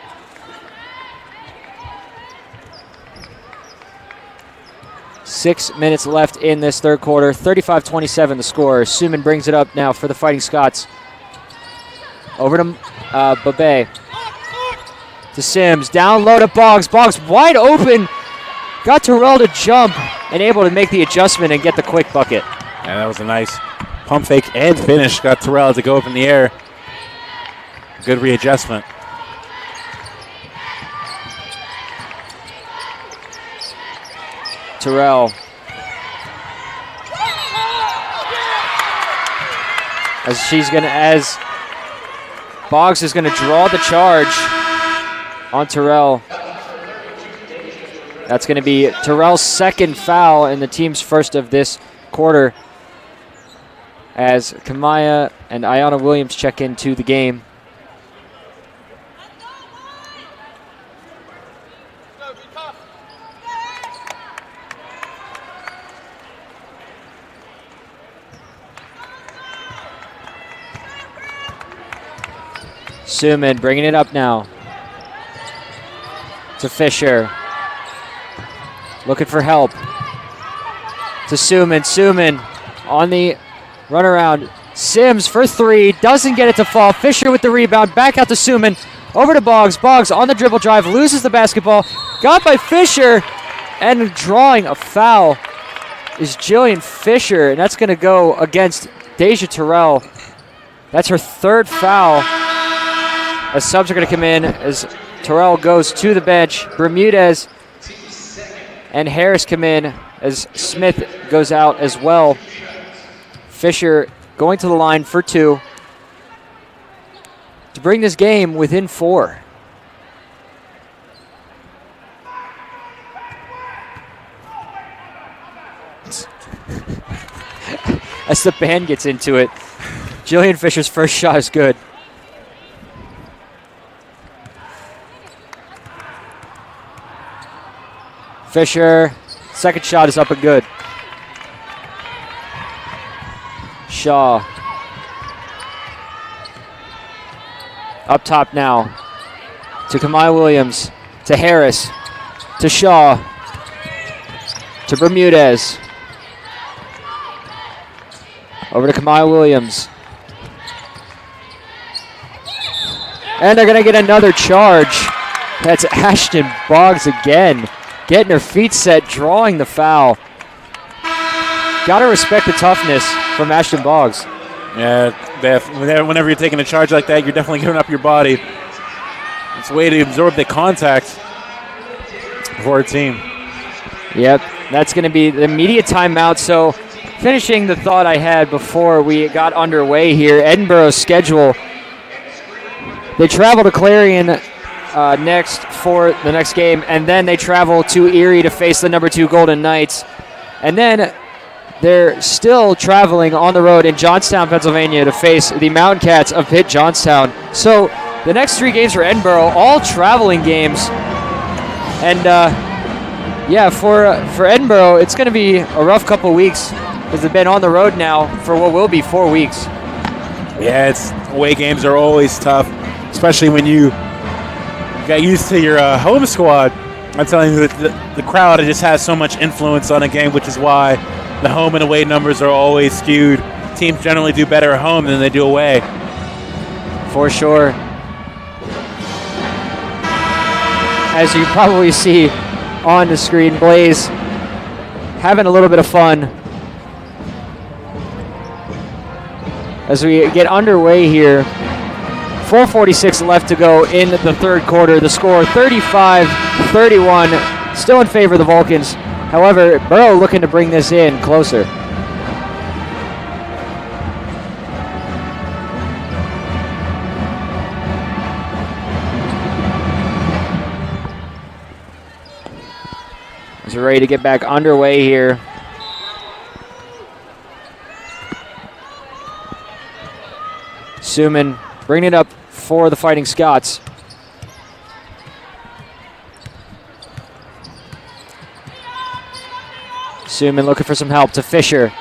Speaker 1: Six minutes left in this third quarter. 35-27 the score. Suman brings it up now for the Fighting Scots. Over to Babay. To Sims. Down low to Boggs. Boggs wide open. Got Terrell to jump and able to make the adjustment and get the quick bucket.
Speaker 2: And that was a nice pump fake and finish. Got Terrell to go up in the air. Good readjustment.
Speaker 1: Terrell. As Boggs is gonna draw the charge on Terrell. That's gonna be Terrell's second foul and the team's first of this quarter, as Kamaya and Ayanna Williams check into the game. Suman bringing it up now to Fisher. Looking for help. To Suman. Suman on the runaround. Sims for three. Doesn't get it to fall. Fisher with the rebound. Back out to Suman. Over to Boggs. Boggs on the dribble drive. Loses the basketball. Got by Fisher. And drawing a foul is Jillian Fisher, and that's going to go against Deja Terrell. That's her third foul. As subs are going to come in as Terrell goes to the bench. Bermudez and Harris come in as Smith goes out as well. Fisher going to the line for 2 to bring this game within 4. As the band gets into it, Jillian Fisher's first shot is good. Fisher, second shot is up and good. Shaw. Up top now to Kamai Williams, to Harris, to Shaw, to Bermudez. Over to Kamai Williams. And they're going to get another charge. That's Ashton Boggs again. Getting her feet set, drawing the foul. Got to respect the toughness from Ashton Boggs.
Speaker 2: Yeah, whenever you're taking a charge like that, you're definitely giving up your body. It's a way to absorb the contact for a team.
Speaker 1: Yep, that's going to be the immediate timeout. So finishing the thought I had before we got underway here, Edinboro's schedule. They travel to Clarion next for the next game, and then they travel to Erie to face the number 2 Golden Knights. And then they're still traveling on the road in Johnstown, Pennsylvania to face the Mountain Cats of Pitt Johnstown. So the next 3 games for Edinboro, all traveling games. And for Edinboro, it's going to be a rough couple weeks because they've been on the road now for what will be 4 weeks.
Speaker 2: Yeah, away games are always tough, especially when you got used to your home squad. I'm telling you, the crowd just has so much influence on a game, which is why the home and away numbers are always skewed. Teams generally do better at home than they do away.
Speaker 1: For sure. As you probably see on the screen, Blaze having a little bit of fun as we get underway here. 4:46 left to go in the third quarter. The score 35-31, still in favor of the Vulcans. However, Borough looking to bring this in closer. As we're ready to get back underway here. Suman bringing it up for the Fighting Scots. Suman looking for some help to Fisher.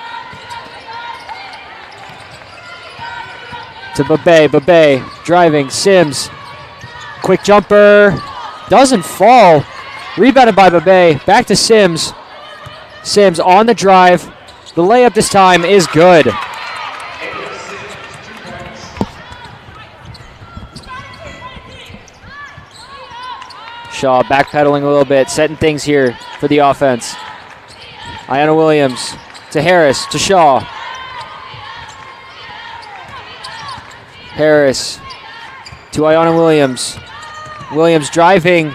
Speaker 1: To Babay. Babay driving. Sims. Quick jumper. Doesn't fall. Rebounded by Babay. Back to Sims. Sims on the drive. The layup this time is good. Shaw backpedaling a little bit, setting things here for the offense. Ayanna Williams to Harris, to Shaw. Harris to Ayanna Williams. Williams driving.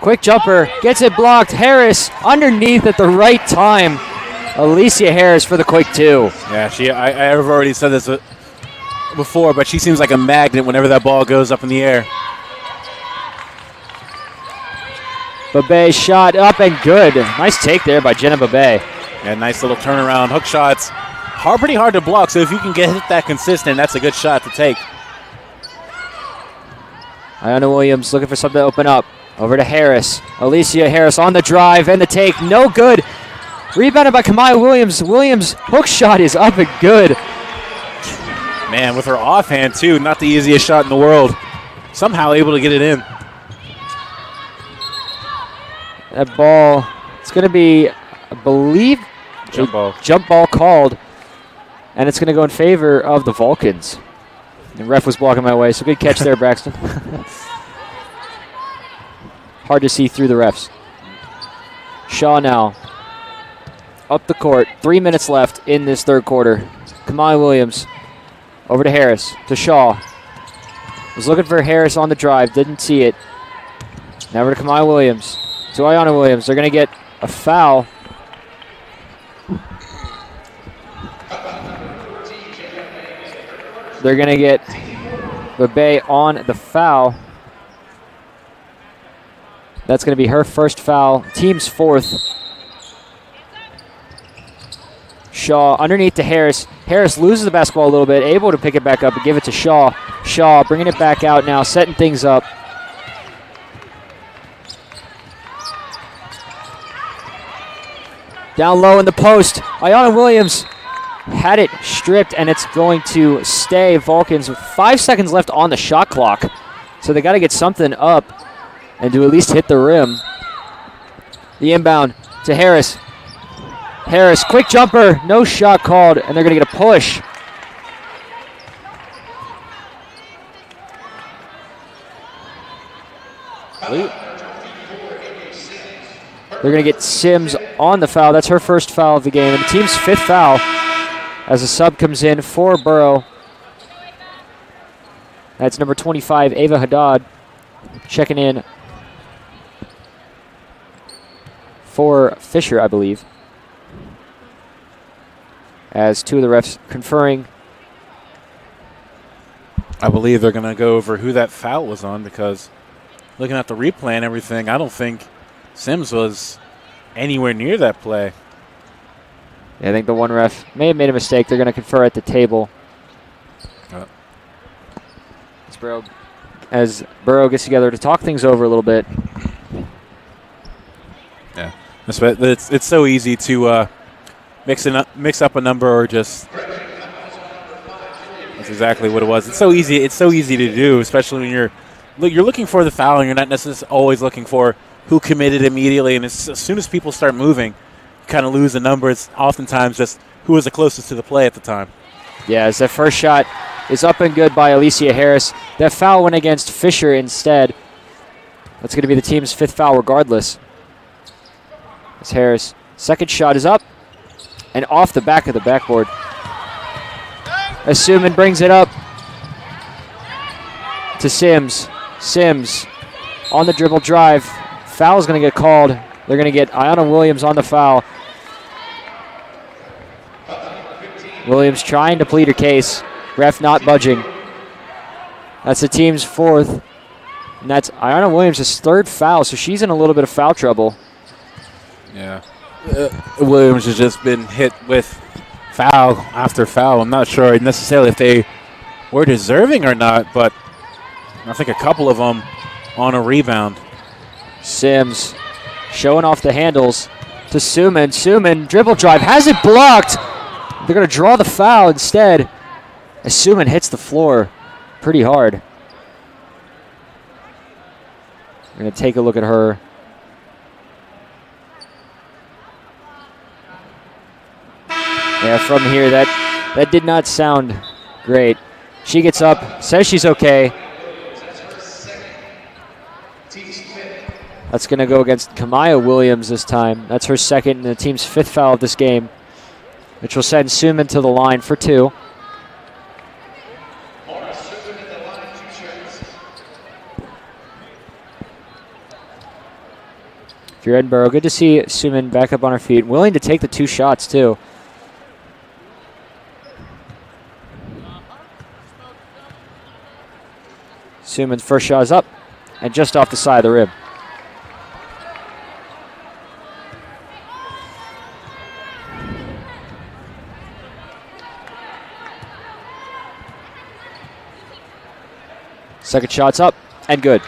Speaker 1: Quick jumper, gets it blocked. Harris underneath at the right time. Alicia Harris for the quick 2.
Speaker 2: Yeah, I've already said this before, but she seems like a magnet whenever that ball goes up in the air.
Speaker 1: Babay shot up and good. Nice take there by Jenna Babay.
Speaker 2: Yeah, nice little turnaround. Hook shots. Pretty hard to block, so if you can hit that consistent, that's a good shot to take.
Speaker 1: Ayanna Williams looking for something to open up. Over to Harris. Alicia Harris on the drive and the take. No good. Rebounded by Kamai Williams. Williams' hook shot is up and good.
Speaker 2: Man, with her offhand, too, not the easiest shot in the world. Somehow able to get it in.
Speaker 1: That ball, it's going to be, I believe,
Speaker 2: jump
Speaker 1: ball called, and it's going to go in favor of the Vulcans. The ref was blocking my way, so good catch there, Braxton. Hard to see through the refs. Shaw now. up the court. 3 minutes left in this third quarter. Kamai Williams over to Harris, to Shaw. Was looking for Harris on the drive, didn't see it. Now over to Kamai Williams, to Ayanna Williams. They're going to get a foul. They're going to get Bebe on the foul. That's going to be her first foul, team's fourth. Shaw underneath to Harris. Harris loses the basketball a little bit, able to pick it back up and give it to Shaw. Shaw bringing it back out now, setting things up. Down low in the post, Ayanna Williams had it stripped, and it's going to stay Vulcans with 5 seconds left on the shot clock. So they got to get something up and to at least hit the rim. The inbound to Harris. Harris, quick jumper, no shot called, and they're going to get a push. They're going to get Sims on the foul. That's her first foul of the game, and the team's fifth foul as a sub comes in for Borough. That's number 25, Ava Haddad, checking in for Fisher, I believe, as two of the refs conferring.
Speaker 2: I believe they're going to go over who that foul was on, because looking at the replay and everything, I don't think Sims was anywhere near that play.
Speaker 1: Yeah, I think the one ref may have made a mistake. They're going to confer at the table. As Borough gets together to talk things over a little bit.
Speaker 2: Yeah, it's so easy to mix up a number, or just. That's exactly what it was. It's so easy. It's so easy to do, especially when you're looking for the foul and you're not necessarily always looking for who committed immediately. And as soon as people start moving, you kind of lose the number. It's oftentimes just who was the closest to the play at the time.
Speaker 1: Yeah, as that first shot is up and good by Alicia Harris. That foul went against Fisher instead. That's going to be the team's fifth foul regardless. As Harris, second shot is up and off the back of the backboard. As Suman brings it up to Sims. Sims on the dribble drive. Foul is going to get called. They're going to get Ayanna Williams on the foul. Williams trying to plead her case. Ref not budging. That's the team's fourth. And that's Ayanna Williams' third foul, so she's in a little bit of foul trouble.
Speaker 2: Yeah. Williams has just been hit with foul after foul. I'm not sure necessarily if they were deserving or not, but I think a couple of them on a rebound.
Speaker 1: Sims showing off the handles to Suman. Suman, dribble drive, has it blocked. They're going to draw the foul instead as Suman hits the floor pretty hard. We're going to take a look at her. Yeah, from here, that did not sound great. She gets up, says she's okay. That's going to go against Kamaya Williams this time. That's her second and the team's fifth foul of this game, which will send Suman to the line for two. If you're Edinboro, good to see Suman back up on her feet, willing to take the two shots too. Suman's first shot is up and just off the side of the rim. Second shot's up and good.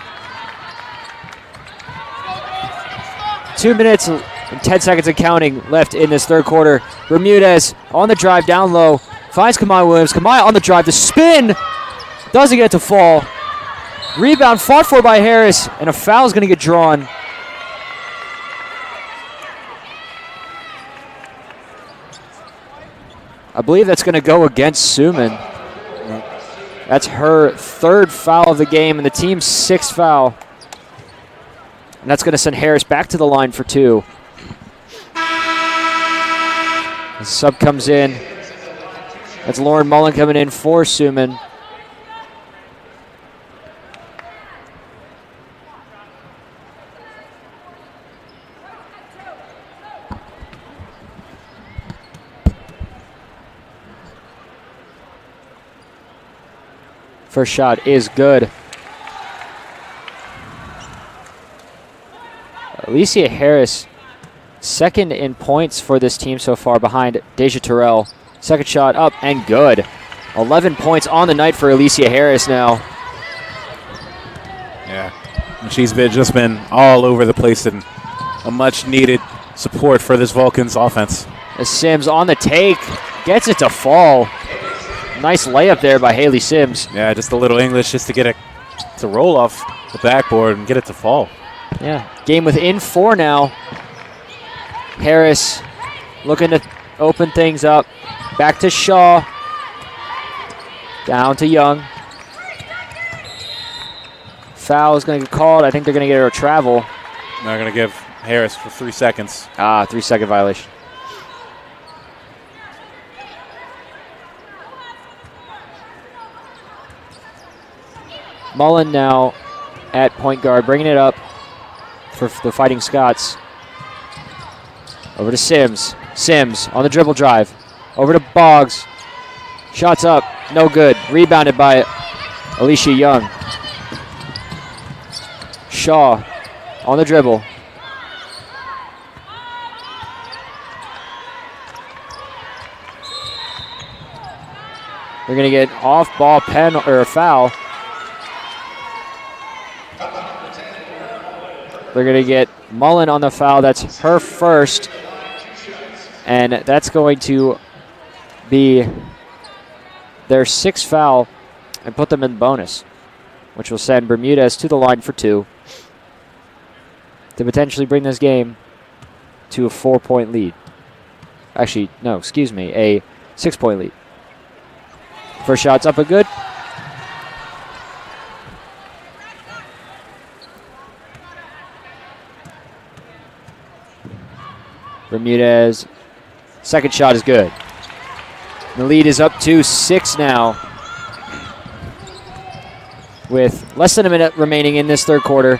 Speaker 1: 2 minutes and 10 seconds and counting left in this third quarter. Bermudez on the drive down low. Finds Kamaya Williams. Kamaya on the drive. The spin doesn't get to fall. Rebound fought for by Harris, and a foul is going to get drawn. I believe that's going to go against Suman. That's her third foul of the game and the team's sixth foul. And that's going to send Harris back to the line for two. Sub comes in. That's Lauren Mullen coming in for Suman. First shot is good. Alicia Harris, second in points for this team so far behind Deja Terrell. Second shot up and good. 11 points on the night for Alicia Harris now.
Speaker 2: Yeah, and she's just been all over the place and a much needed support for this Vulcans offense.
Speaker 1: As Sims on the take, gets it to fall. Nice layup there by Haley Sims.
Speaker 2: Yeah, just a little English just to get it to roll off the backboard and get it to fall.
Speaker 1: Yeah, game within 4 now. Harris looking to open things up. Back to Shaw. Down to Young. Foul is going to get called. I think they're going to get her a travel.
Speaker 2: They're going to give Harris for 3 seconds.
Speaker 1: 3-second violation. Mullen now at point guard, bringing it up for the Fighting Scots. Over to Sims. Sims on the dribble drive. Over to Boggs. Shots up, no good. Rebounded by Alicia Young. Shaw on the dribble. They're going to get off-ball pen or a foul. They're going to get Mullen on the foul. That's her first. And that's going to be their 6th foul and put them in bonus, which will send Bermudez to the line for 2 to potentially bring this game to a 4-point lead. Actually, no, excuse me, a 6-point lead. First shot's up and good. Bermudez, second shot is good. The lead is up to 6 now with less than a minute remaining in this third quarter.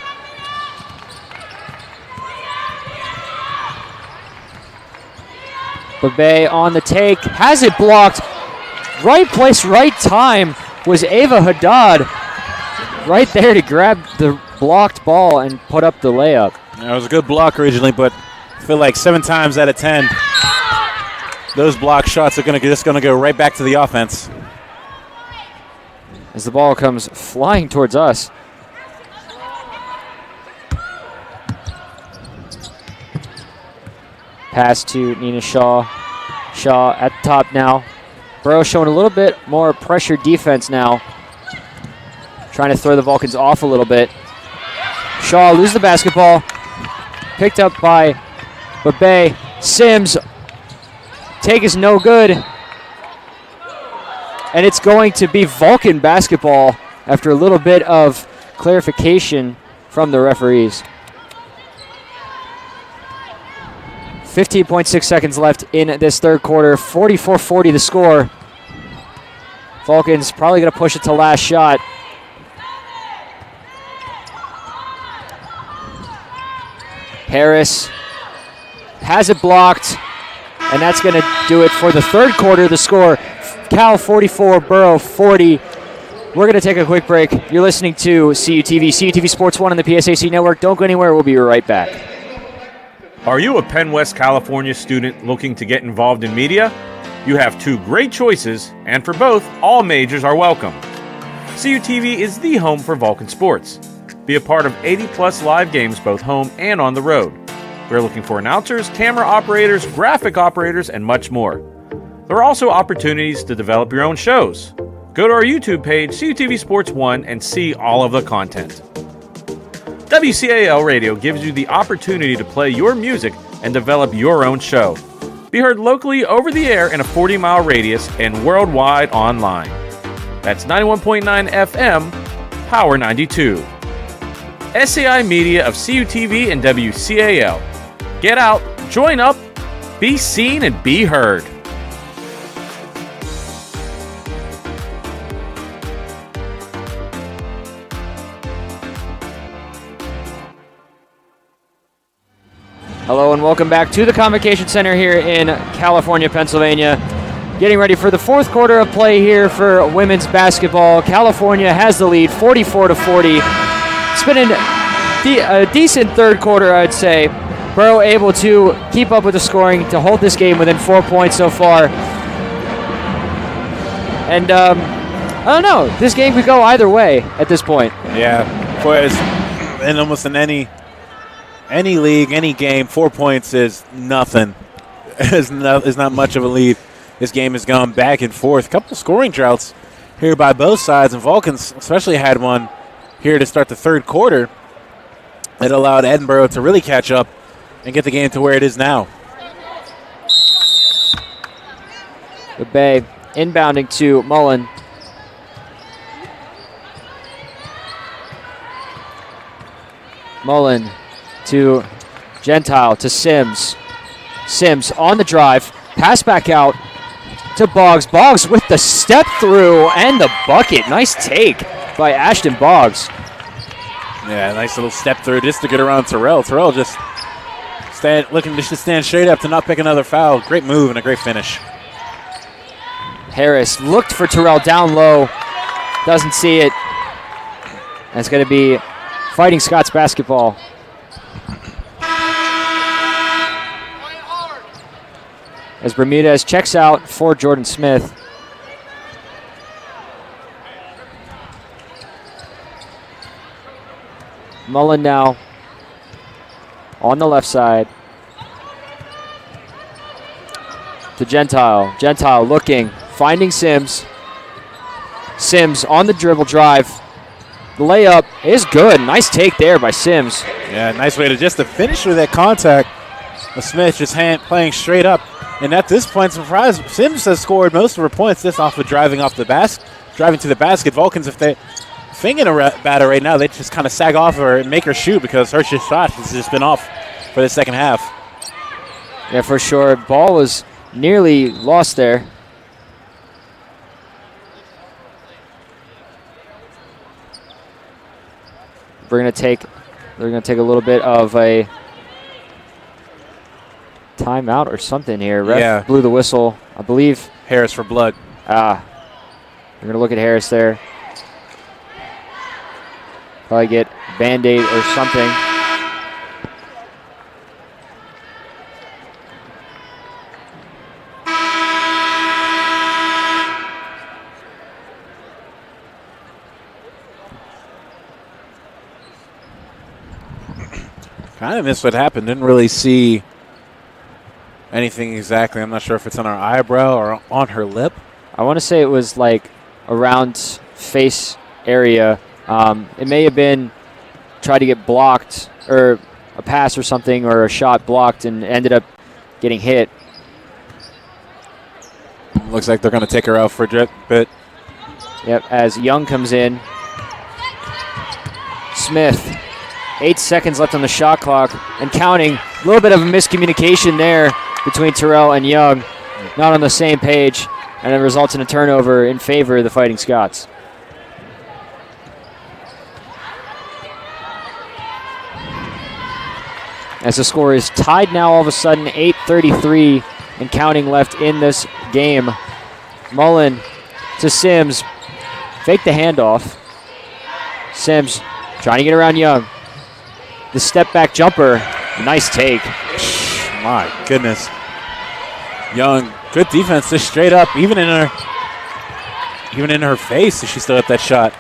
Speaker 1: Babay on the take, has it blocked. Right place, right time was Ava Haddad right there to grab the blocked ball and put up the layup.
Speaker 2: It was a good block originally, but I feel like 7 times out of 10, those block shots are just going to go right back to the offense.
Speaker 1: As the ball comes flying towards us. Pass to Nina Shaw. Shaw at the top now. Burrow showing a little bit more pressure defense now. Trying to throw the Vulcans off a little bit. Shaw loses the basketball. Picked up by Babay. Sims. Take is no good. And it's going to be Vulcan basketball after a little bit of clarification from the referees. 15.6 seconds left in this third quarter. 44-40 the score. Vulcans probably going to push it to last shot. Harris has it blocked, and that's going to do it for the third quarter. The score, Cal 44, Borough 40. We're going to take a quick break. You're listening to CUTV, CUTV Sports 1 on the PSAC Network. Don't go anywhere. We'll be right back.
Speaker 4: Are you a Penn West California student looking to get involved in media? You have 2 great choices, and for both, all majors are welcome. CUTV is the home for Vulcan sports. Be a part of 80-plus live games both home and on the road. We're looking for announcers, camera operators, graphic operators, and much more. There are also opportunities to develop your own shows. Go to our YouTube page, CUTV Sports 1, and see all of the content. WCAL Radio gives you the opportunity to play your music and develop your own show. Be heard locally over the air in a 40-mile radius and worldwide online. That's 91.9 FM, Power 92. SAI Media of CUTV and WCAL. Get out, join up, be seen, and be heard.
Speaker 1: Hello and welcome back to the Convocation Center here in California, Pennsylvania. Getting ready for the fourth quarter of play here for women's basketball. California has the lead 44-40. It's been a decent third quarter, I'd say. Borough able to keep up with the scoring to hold this game within 4 points so far. And I don't know, this game could go either way at this point.
Speaker 2: Yeah, in almost in any league, any game, 4 points is nothing. It's not much of a lead. This game has gone back and forth. A couple of scoring droughts here by both sides, and Vulcans especially had one here to start the third quarter. It allowed Edinboro to really catch up and get the game to where it is now.
Speaker 1: The Bay inbounding to Mullen. Mullen to Gentile to Sims. Sims on the drive. Pass back out to Boggs. Boggs with the step through and the bucket. Nice take by Ashton Boggs.
Speaker 2: Yeah, nice little step through just to get around Terrell. Terrell just looking to stand straight up to not pick another foul. Great move and a great finish.
Speaker 1: Harris looked for Terrell down low. Doesn't see it. That's going to be Fighting Scots basketball. As Bermudez checks out for Jordan Smith. Mullen now on the left side. To Gentile. Gentile looking, finding Sims. Sims on the dribble drive. The layup is good. Nice take there by Sims.
Speaker 2: Yeah, nice way to finish with that contact. Smith just playing straight up. And at this point, surprise, Sims has scored most of her points just off of driving to the basket. Vulcans, if they're fingering a batter right now, they just kind of sag off her and make her shoot because her shot has just been off for the second half.
Speaker 1: Yeah, for sure. Ball was nearly lost there. They're gonna take a little bit of a timeout or something here. Ref blew the whistle, I believe.
Speaker 2: Harris for blood.
Speaker 1: We're gonna look at Harris there. Probably get Band-Aid or something.
Speaker 2: Kind of missed what happened. Didn't really see anything exactly. I'm not sure if it's on her eyebrow or on her lip.
Speaker 1: I want to say it was like around face area. It may have been tried to get blocked or a pass or something or a shot blocked and ended up getting hit.
Speaker 2: Looks like they're going to take her out for a bit.
Speaker 1: Yep, as Young comes in. Smith. 8 seconds left on the shot clock and counting. A little bit of a miscommunication there between Terrell and Young. Not on the same page, and it results in a turnover in favor of the Fighting Scots. As the score is tied now all of a sudden, 8:33 and counting left in this game. Mullen to Sims. Fake the handoff. Sims trying to get around Young. The step back jumper, nice take.
Speaker 2: My goodness. Young, good defense, just straight up, even in her face, she still hit that shot.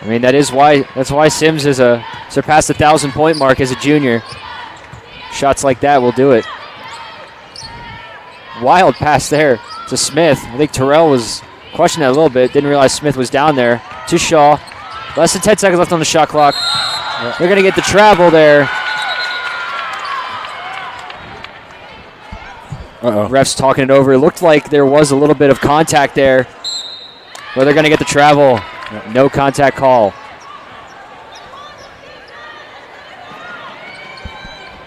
Speaker 1: I mean, that's why Sims is surpassed the 1,000-point mark as a junior. Shots like that will do it. Wild pass there to Smith. I think Terrell was questioning that a little bit. Didn't realize Smith was down there. To Shaw. Less than 10 seconds left on the shot clock. They're going to get the travel there. Refs talking it over. It looked like there was a little bit of contact there. But they're going to get the travel. No contact call.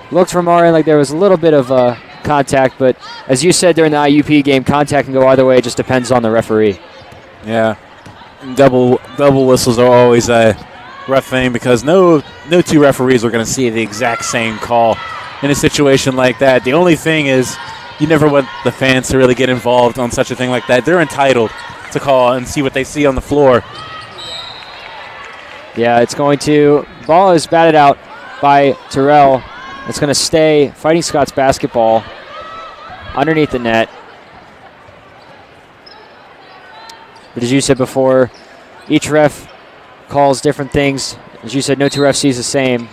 Speaker 1: Looked from our end like there was a little bit of contact, but as you said during the IUP game, contact can go either way. It just depends on the referee.
Speaker 2: Yeah. Double whistles are always a rough thing because no two referees are going to see the exact same call in a situation like that. The only thing is you never want the fans to really get involved on such a thing like that. They're entitled to call and see what they see on the floor.
Speaker 1: Yeah, it's going to, ball is batted out by Terrell. It's going to stay Fighting Scots basketball underneath the net. But as you said before, each ref calls different things. As you said, no two refs sees the same.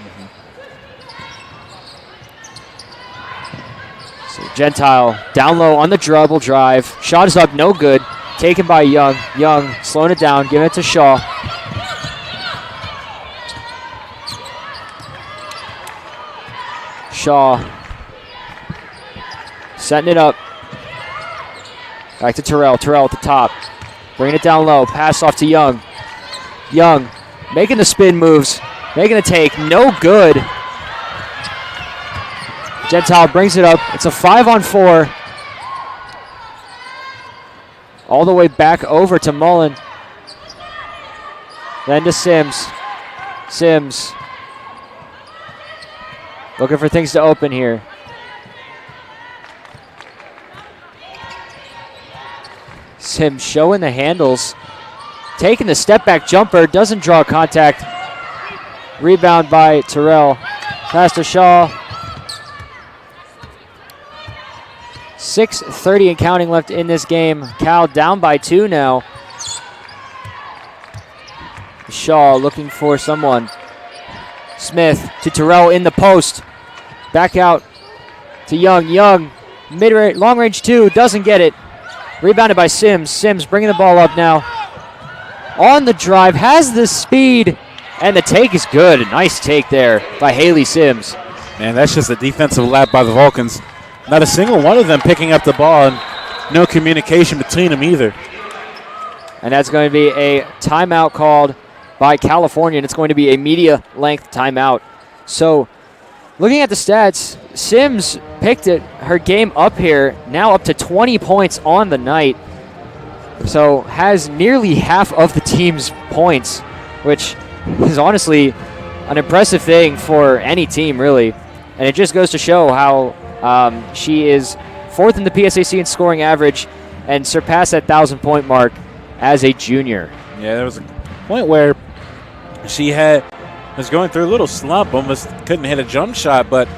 Speaker 1: So Gentile down low on the dribble drive. Shot is up, no good. Taken by Young. Young slowing it down, giving it to Shaw. Shaw setting it up. Back to Terrell. Terrell at the top. Bringing it down low. Pass off to Young. Young making the spin moves. Making the take. No good. Gentile brings it up. It's a 5-on-4. All the way back over to Mullen. Then to Sims. Sims. Looking for things to open here. Sims showing the handles. Taking the step back jumper. Doesn't draw contact. Rebound by Terrell. Pass to Shaw. 6:30 and counting left in this game. Cal down by 2 now. Shaw looking for someone. Smith to Terrell in the post. Back out to Young. Young, mid-range, long range 2, doesn't get it. Rebounded by Sims. Sims bringing the ball up now. On the drive, has the speed, and the take is good. A nice take there by Haley Sims.
Speaker 2: Man, that's just a defensive lap by the Vulcans. Not a single one of them picking up the ball, and no communication between them either.
Speaker 1: And that's going to be a timeout called by California, and it's going to be a media length timeout. So, looking at the stats, Sims picked her game up here, now up to 20 points on the night. So has nearly half of the team's points, which is honestly an impressive thing for any team, really. And it just goes to show how she is 4th in the PSAC in scoring average and surpassed that 1,000-point mark as a junior.
Speaker 2: Yeah, there was a point where she was going through a little slump, almost couldn't hit a jump shot, but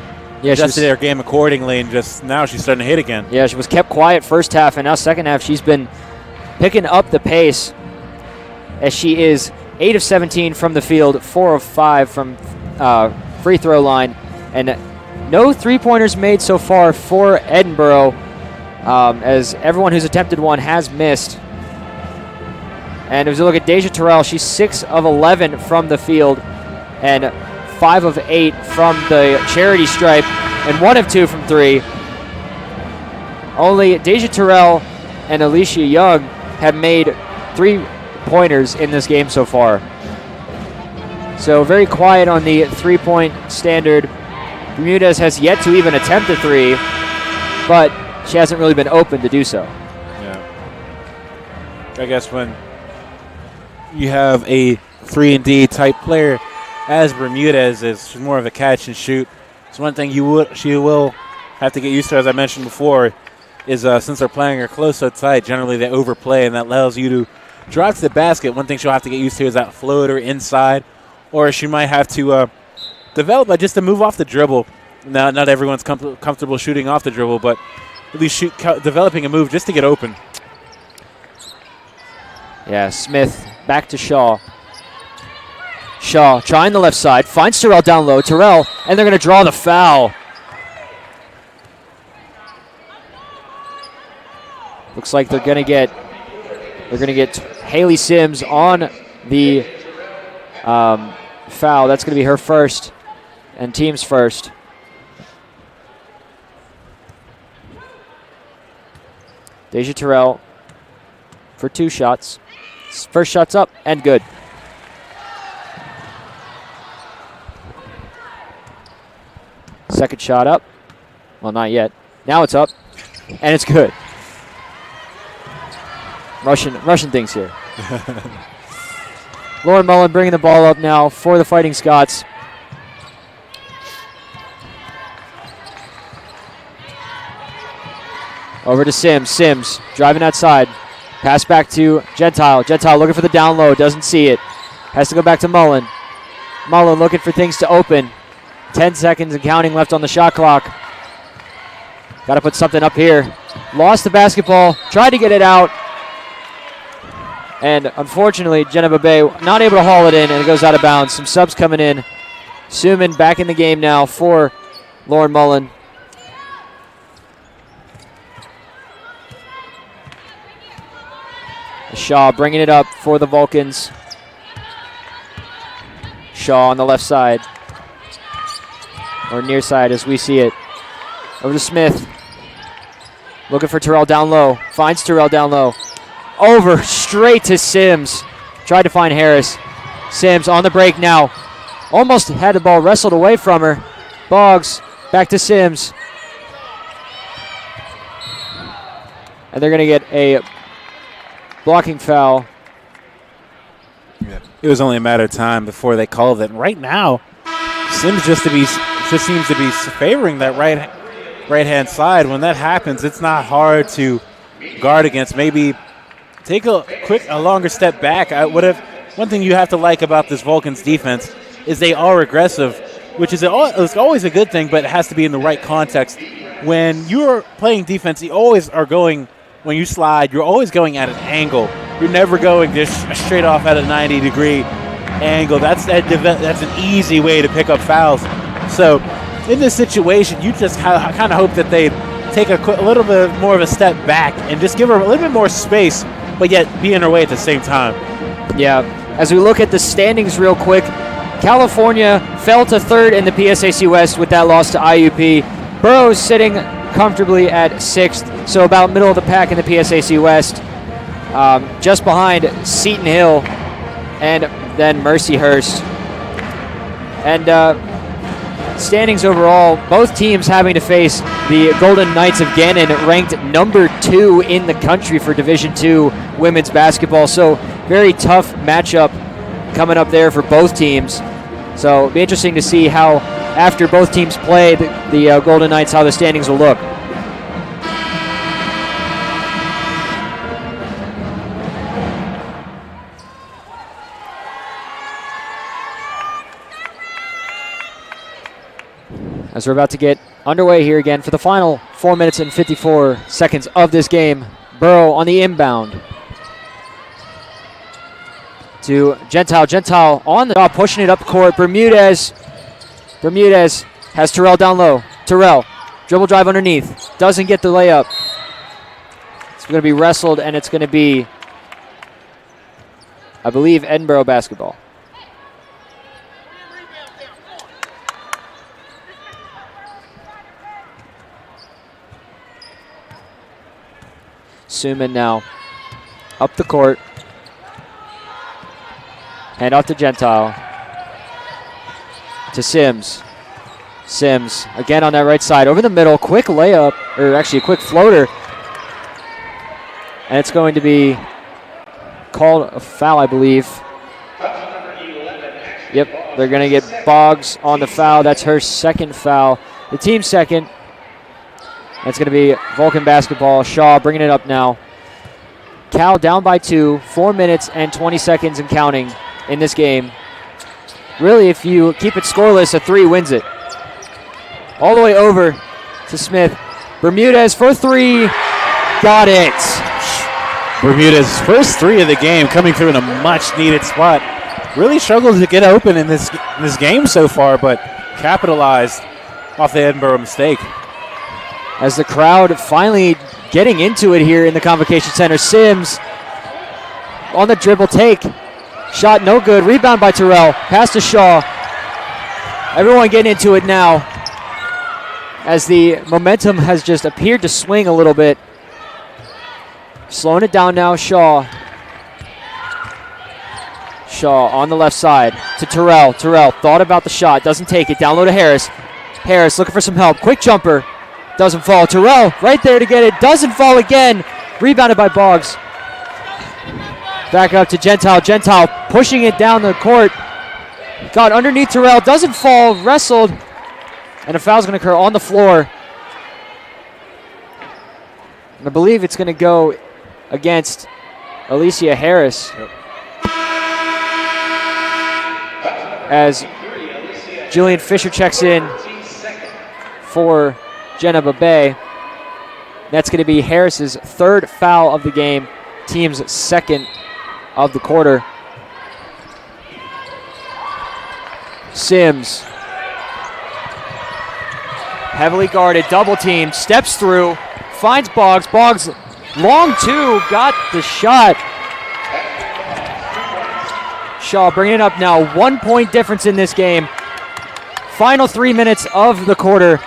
Speaker 2: adjusted her game accordingly, and just now she's starting to hit again.
Speaker 1: Yeah, she was kept quiet first half, and now second half she's been picking up the pace as she is 8 of 17 from the field, 4 of 5 from free throw line, and no three-pointers made so far for Edinboro, as everyone who's attempted one has missed. And as you look at Deja Terrell, she's 6 of 11 from the field and 5 of 8 from the charity stripe and 1 of 2 from 3. Only Deja Terrell and Alicia Young have made 3-pointers in this game so far. So very quiet on the three-point standard. Bermudez has yet to even attempt a 3, but she hasn't really been open to do so.
Speaker 2: Yeah. I guess when you have a 3-and-D type player as Bermudez is, she's more of a catch and shoot. It's one thing she will have to get used to, as I mentioned before, is since they're playing her close so tight, generally they overplay, and that allows you to drive to the basket. One thing she'll have to get used to is that floater inside, or she might have to develop just to move off the dribble. Now, not everyone's comfortable shooting off the dribble, but at least developing a move just to get open.
Speaker 1: Yeah, Smith back to Shaw. Shaw trying the left side, finds Terrell down low. Terrell, and they're going to draw the foul. Looks like they're going to get Haley Sims on the foul. That's going to be her first and team's first. Deja Terrell for 2 shots. First shot's up and good. Second shot up. Well, not yet. Now it's up, and it's good. Russian things here. Lauren Mullen bringing the ball up now for the Fighting Scots. Over to Sims. Sims driving outside. Pass back to Gentile. Gentile looking for the down low. Doesn't see it. Has to go back to Mullen. Mullen looking for things to open. 10 seconds and counting left on the shot clock. Got to put something up here. Lost the basketball. Tried to get it out. And unfortunately, Geneva Bay not able to haul it in, and it goes out of bounds. Some subs coming in. Suman back in the game now for Lauren Mullen. Shaw bringing it up for the Vulcans. Shaw on the left side. Or near side as we see it. Over to Smith. Looking for Terrell down low. Finds Terrell down low. Over straight to Sims. Tried to find Harris. Sims on the break now. Almost had the ball wrestled away from her. Boggs back to Sims. And they're going to get a blocking foul.
Speaker 2: It was only a matter of time before they called it. And right now, Sims just seems to be favoring that right-hand side. When that happens, it's not hard to guard against. Maybe take a longer step back. One thing you have to like about this Vulcans defense is they are aggressive, which is always a good thing, but it has to be in the right context. When you're playing defense, you always are going. When you slide, you're always going at an angle. You're never going just straight off at a 90-degree angle. That's an easy way to pick up fouls. So in this situation, you just kind of hope that they take a little bit more of a step back and just give her a little bit more space, but yet be in her way at the same time.
Speaker 1: Yeah. As we look at the standings real quick, California fell to third in the PSAC West with that loss to IUP. Burroughs sitting comfortably at sixth, so about middle of the pack in the PSAC West, just behind Seton Hill and then Mercyhurst. And standings overall, both teams having to face the Golden Knights of Gannon, ranked number 2 in the country for Division II women's basketball. So very tough matchup coming up there for both teams. So it'll be interesting to see how, after both teams play the Golden Knights, how the standings will look. As we're about to get underway here again for the final 4 minutes and 54 seconds of this game. Burrow on the inbound to Gentile. Gentile on the top, pushing it up court. Bermudez has Terrell down low. Terrell, dribble drive underneath. Doesn't get the layup. It's going to be wrestled, and it's going to be, I believe, Edinboro basketball. Suman now up the court. Hand off to Gentile. To Sims. Sims again on that right side. Over the middle. Quick layup. Or actually a quick floater. And it's going to be called a foul, I believe. Yep. They're going to get Boggs on the foul. That's her second foul. The team's second. That's going to be Vulcan basketball. Shaw bringing it up now. Cal down by 2. 4 minutes and 20 seconds and counting in this game. Really, if you keep it scoreless, a 3 wins it. All the way over to Smith. Bermudez for 3. Got it.
Speaker 2: Bermudez, first 3 of the game, coming through in a much-needed spot. Really struggled to get open in this game so far, but capitalized off the Edinboro mistake.
Speaker 1: As the crowd finally getting into it here in the Convocation Center. Sims on the dribble take. Shot no good. Rebound by Terrell. Pass to Shaw. Everyone getting into it now as the momentum has just appeared to swing a little bit. Slowing it down now, Shaw. Shaw on the left side to Terrell. Terrell thought about the shot. Doesn't take it. Down low to Harris. Harris looking for some help. Quick jumper. Doesn't fall. Terrell right there to get it. Doesn't fall again. Rebounded by Boggs. Back up to Gentile. Gentile pushing it down the court. Got underneath Terrell. Doesn't fall. Wrestled. And a foul's going to occur on the floor. And I believe it's going to go against Alicia Harris.
Speaker 2: Yep.
Speaker 1: As Jillian Fisher checks in for Jenna Babay. That's going to be Harris's third foul of the game, team's second of the quarter. Sims, heavily guarded, double team, steps through, finds Boggs. Boggs, long two, got the shot. Shaw bringing it up now. 1 point difference in this game. Final 3 minutes of the quarter.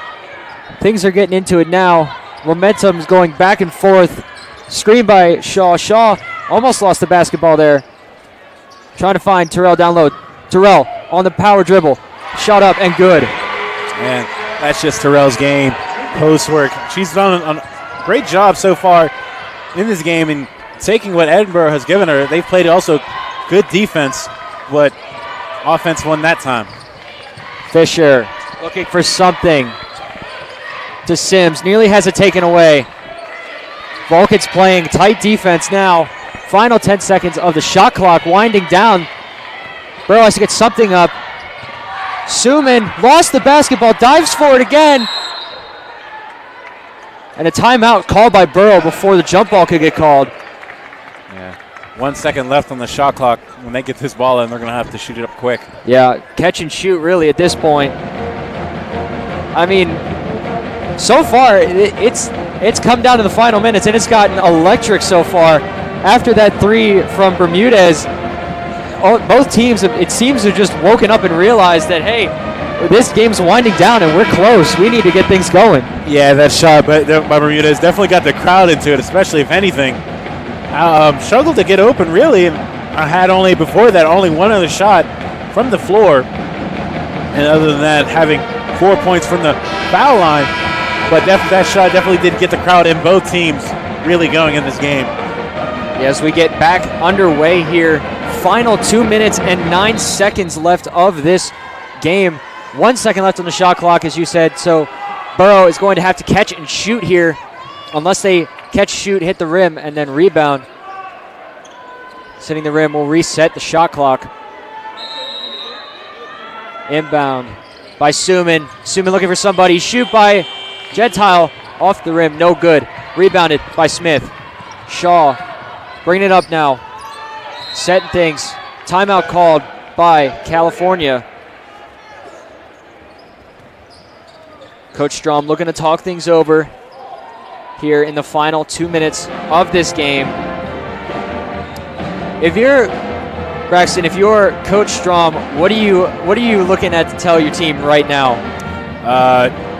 Speaker 1: Things are getting into it now. Momentum's going back and forth. Screen by Shaw. Shaw almost lost the basketball there. Trying to find Terrell down low. Terrell on the power dribble. Shot up and good.
Speaker 2: And that's just Terrell's game. Post work. She's done a great job so far in this game in taking what Edinboro has given her. They've played also good defense, but offense won that time.
Speaker 1: Fisher looking for something to Sims. Nearly has it taken away. Vulcan's playing tight defense now. Final 10 seconds of the shot clock winding down. Burrow has to get something up. Suman lost the basketball, dives for it again. And a timeout called by Burrow before the jump ball could get called.
Speaker 2: Yeah. 1 second left on the shot clock. When they get this ball in, they're going to have to shoot it up quick.
Speaker 1: Yeah, catch and shoot really at this point. I mean, so far it's come down to the final minutes, and it's gotten electric so far. After that three from Bermudez, both teams, it seems, have just woken up and realized that, hey, this game's winding down and we're close. We need to get things going.
Speaker 2: Yeah, that shot by Bermudez definitely got the crowd into it, especially if anything. Struggled to get open, really. I had only one other shot from the floor. And other than that, having 4 points from the foul line. But that shot definitely did get the crowd in both teams really going in this game.
Speaker 1: As we get back underway here, final 2 minutes and 9 seconds left of this game. 1 second left on the shot clock, as you said. So Burrow is going to have to catch and shoot here, unless they catch, shoot, hit the rim, and then rebound. Sitting the rim will reset the shot clock. Inbound by Suman. Suman looking for somebody. Shoot by Gentile. Off the rim, no good. Rebounded by Smith. Shaw bringing it up now. Setting things. Timeout called by California. Coach Strom looking to talk things over here in the final 2 minutes of this game. If you're Braxton, if you're Coach Strom, what are you looking at to tell your team right now?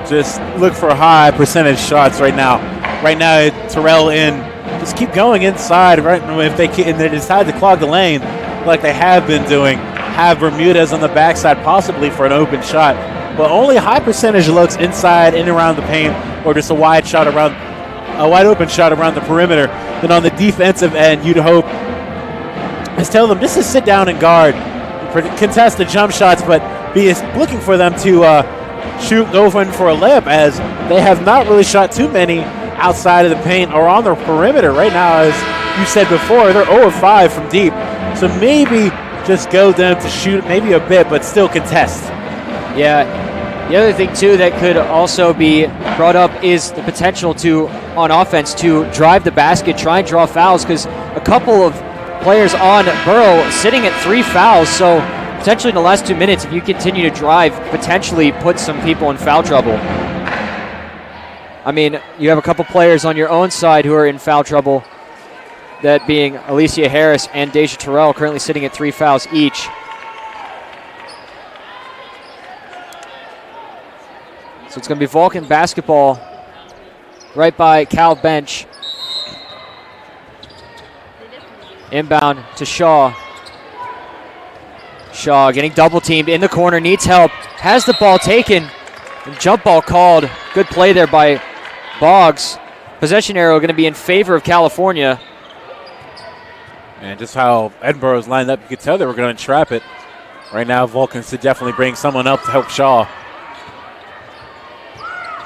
Speaker 2: Just look for high percentage shots right now. Right now, Terrell in. Just keep going inside. Right, if they decide to clog the lane, like they have been doing, have Bermudez on the backside possibly for an open shot. But only high percentage looks inside and around the paint, or just a wide open shot around the perimeter. Then on the defensive end, you'd hope is tell them just to sit down and guard, contest the jump shots, but be looking for them to go in for a layup, as they have not really shot too many outside of the paint or on the perimeter right now. As you said before, they're 0 of 5 from deep, so maybe just go them to shoot maybe a bit, but still contest.
Speaker 1: Yeah. The other thing, too, that could also be brought up is the potential on offense, to drive the basket, try and draw fouls, because a couple of players on Burrow sitting at 3 fouls, so potentially in the last 2 minutes, if you continue to drive, potentially put some people in foul trouble. I mean, you have a couple players on your own side who are in foul trouble, that being Alicia Harris and Deja Terrell, currently sitting at 3 fouls each. So it's going to be Vulcan basketball right by Cal bench. Inbound to Shaw. Shaw getting double teamed in the corner, needs help, has the ball taken, and jump ball called. Good play there by Boggs. Possession arrow going to be in favor of California.
Speaker 2: And just how Edinboro's lined up, you could tell they were going to trap it. Right now, Vulcan should definitely bring someone up to help Shaw.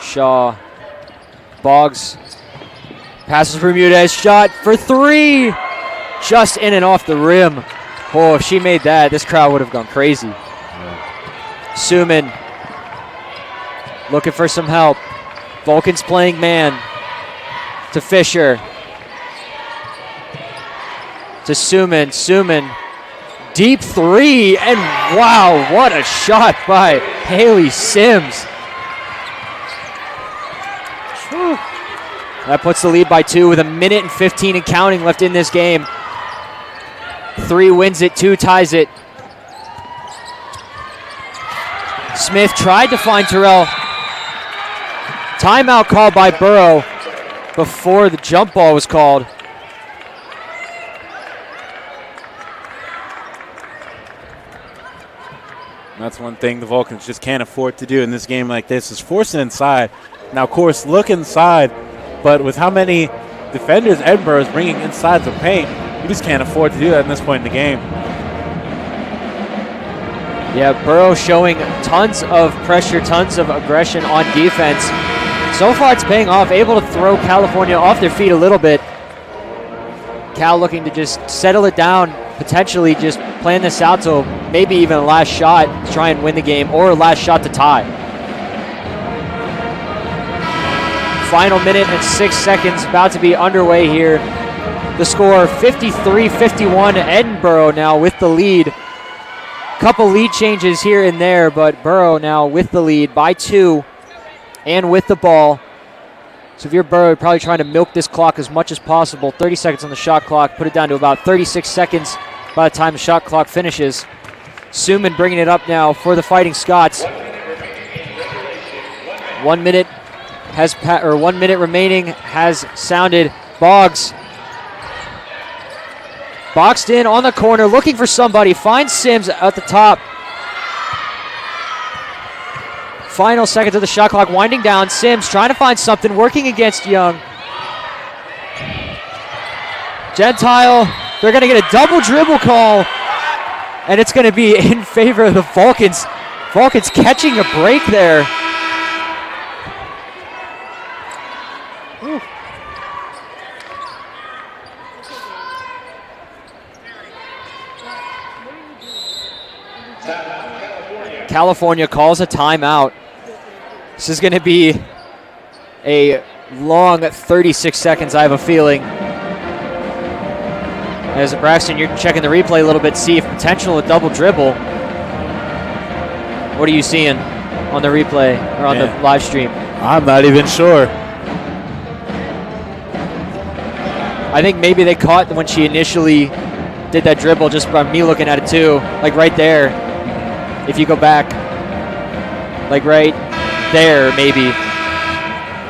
Speaker 1: Shaw. Boggs Passes Bermudez, shot for 3. Just in and off the rim. Oh, if she made that, this crowd would have gone crazy. Suman looking for some help. Vulcan's playing man. To Fisher. To Suman. Suman. Deep 3. And wow, what a shot by Haley Sims. Whew. That puts the lead by 2 with 1:15 and counting left in this game. 3 wins it, 2 ties it. Smith tried to find Terrell. Timeout called by Burrow before the jump ball was called.
Speaker 2: That's one thing the Vulcans just can't afford to do in this game like this, is force it inside. Now, of course, look inside, but with how many defenders Edinboro is bringing inside the paint, you just can't afford to do that in this point in the game.
Speaker 1: Yeah, Burrow showing tons of pressure, tons of aggression on defense. So far it's paying off, able to throw California off their feet a little bit. Cal looking to just settle it down, potentially just playing this out to maybe even a last shot to try and win the game, or a last shot to tie. Final minute and 6 seconds about to be underway here. The score 53-51, Edinboro now with the lead. Couple lead changes here and there, but Burrow now with the lead by 2 and with the ball. So if you're Burrow, you're probably trying to milk this clock as much as possible. 30 seconds on the shot clock, put it down to about 36 seconds by the time the shot clock finishes. Suman bringing it up now for the Fighting Scots. 1 minute 1 minute remaining has sounded. Boggs boxed in on the corner, looking for somebody. Finds Sims at the top. Final seconds of the shot clock winding down. Sims trying to find something, working against Young. Gentile, they're going to get a double dribble call, and it's going to be in favor of the Vulcans. Vulcans catching a break there. Whew. California calls a timeout. This is going to be a long 36 seconds, I have a feeling. As Braxton, you're checking the replay a little bit, see if potential a double dribble. What are you seeing on the replay or on the live stream?
Speaker 2: I'm not even sure.
Speaker 1: I think maybe they caught when she initially did that dribble, just by me looking at it too. Like right there. If you go back, like right there, maybe.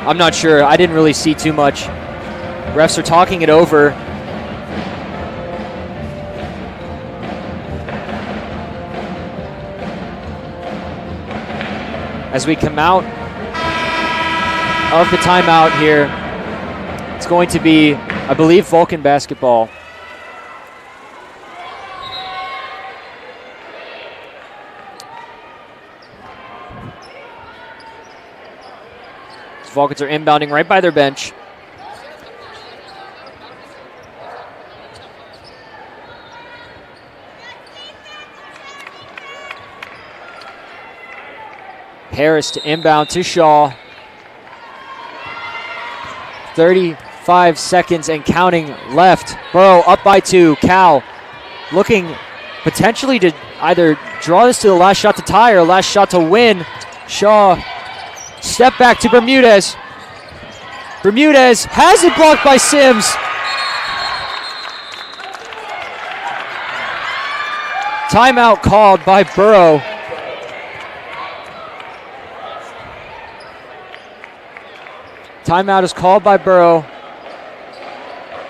Speaker 1: I'm not sure. I didn't really see too much. Refs are talking it over. As we come out of the timeout here, it's going to be, I believe, Vulcan basketball. Vulcans are inbounding right by their bench. Harris to inbound to Shaw. 35 seconds and counting left. Burrow up by 2. Cal looking potentially to either draw this to the last shot to tie or last shot to win. Shaw, step back to Bermudez. Bermudez has it blocked by Sims. Timeout called by Burrow. Timeout is called by Burrow.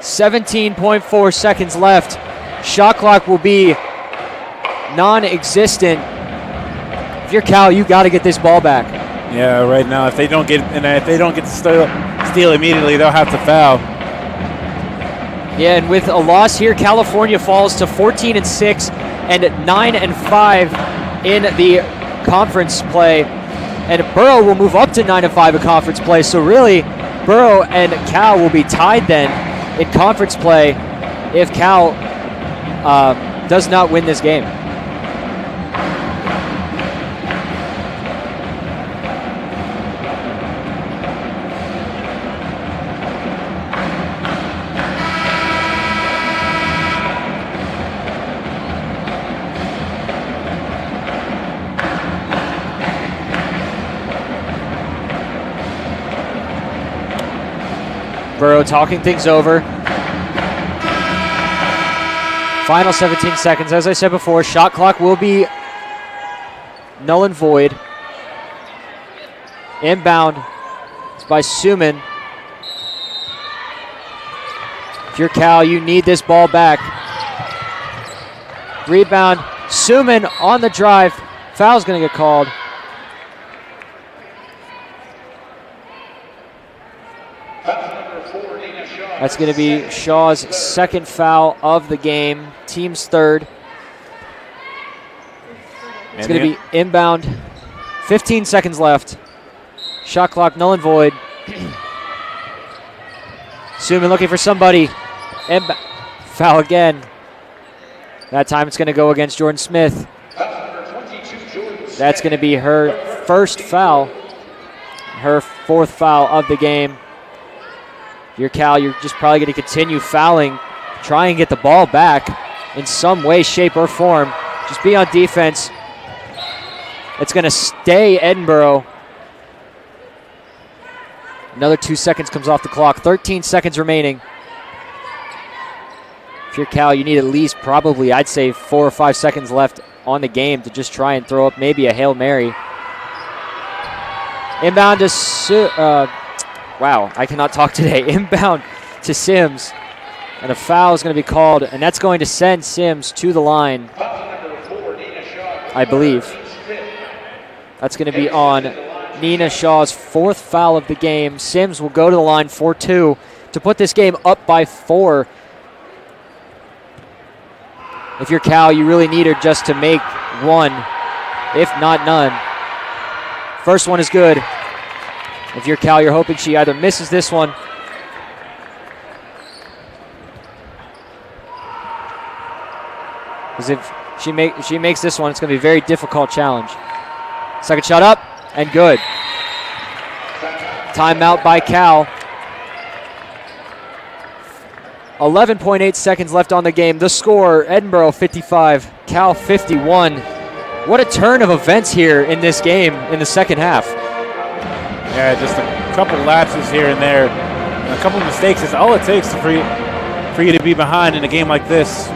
Speaker 1: 17.4 seconds left. Shot clock will be non-existent. If you're Cal, you got to get this ball back.
Speaker 2: Yeah, right now, if they don't get to steal immediately, they'll have to foul.
Speaker 1: Yeah, and with a loss here, California falls to 14-6 and 9-5 in the conference play. And Burrow will move up to 9-5 in conference play. So really, Edinboro and Cal will be tied then in conference play if Cal does not win this game. Burrow talking things over. Final 17 seconds. As I said before, shot clock will be null and void. Inbound by Suman. If you're Cal, you need this ball back. Rebound. Suman on the drive. Foul's going to get called. That's going to be Shaw's second foul of the game, team's third. It's going to be inbound. 15 seconds left. Shot clock null and void. Suman looking for somebody. Foul again. That time it's going to go against Jordan Smith. That's going to be her first foul. Her fourth foul of the game. You're Cal, you're just probably going to continue fouling, try and get the ball back in some way, shape, or form. Just be on defense. It's going to stay Edinboro. Another 2 seconds comes off the clock. 13 seconds remaining. If you're Cal, you need at least probably, I'd say, 4 or 5 seconds left on the game to just try and throw up maybe a Hail Mary. Inbound to wow, I cannot talk today. Inbound to Sims. And a foul is going to be called, and that's going to send Sims to the line, I believe. That's going to be on Nina Shaw's fourth foul of the game. Sims will go to the line 4-2 to put this game up by 4. If you're Cal, you really need her just to make one, if not none. First one is good. If you're Cal, you're hoping she either misses this one because if she makes this one, it's going to be a very difficult challenge. Second shot up and good. Timeout by Cal. 11.8 seconds left on the game. The score, Edinboro 55, Cal 51. What a turn of events here in this game in the second half.
Speaker 2: Yeah, just a couple lapses here and there. And a couple mistakes is all it takes for you to be behind in a game like this.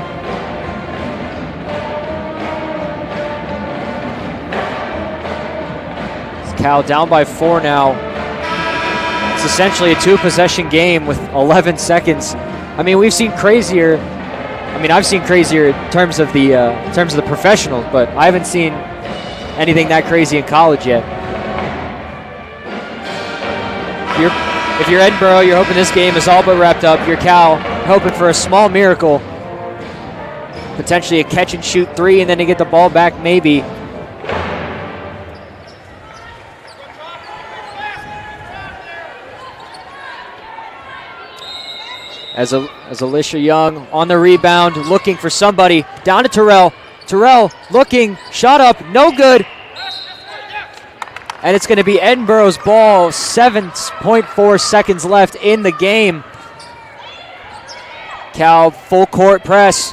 Speaker 1: Cal down by 4 now. It's essentially a 2-possession game with 11 seconds. I mean, we've seen crazier. I mean, I've seen crazier in terms of the professionals, but I haven't seen anything that crazy in college yet. If you're Edinboro, you're hoping this game is all but wrapped up. You're Cal, hoping for a small miracle. Potentially a catch and shoot 3 and then to get the ball back maybe. As Alicia Young on the rebound, looking for somebody. Down to Terrell. Terrell looking, shot up, no good. And it's going to be Edinboro's ball. 7.4 seconds left in the game. Cal full court press.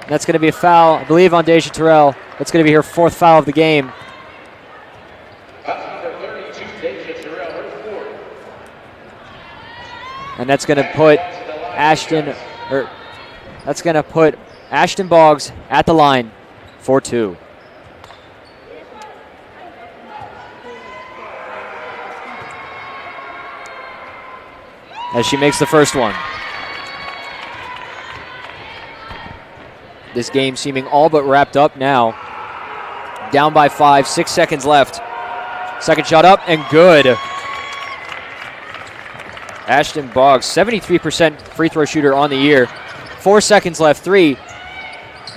Speaker 1: That's going to be a foul, I believe, on Deja Terrell. That's going to be her fourth foul of the game. And that's going to put Ashton Boggs at the line 4-2. As she makes the first one. This game seeming all but wrapped up now. Down by 5, 6 seconds left. Second shot up and good. Ashton Boggs, 73% free throw shooter on the year. 4 seconds left, 3.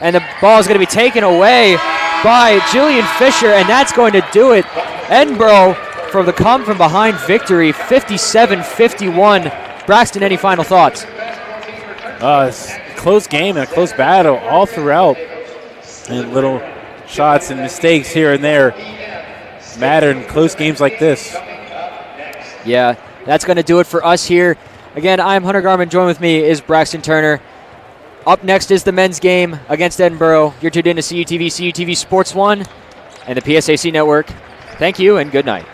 Speaker 1: And the ball is going to be taken away by Jillian Fisher, and that's going to do it. Edinboro for the come-from-behind victory, 57-51. Braxton, any final thoughts?
Speaker 2: It's a close game and a close battle all throughout. And little shots and mistakes here and there matter in close games like this.
Speaker 1: Yeah, that's going to do it for us here. Again, I'm Hunter Garman. Join with me is Braxton Turner. Up next is the men's game against Edinboro. You're tuned in to CUTV Sports 1 and the PSAC Network. Thank you and good night.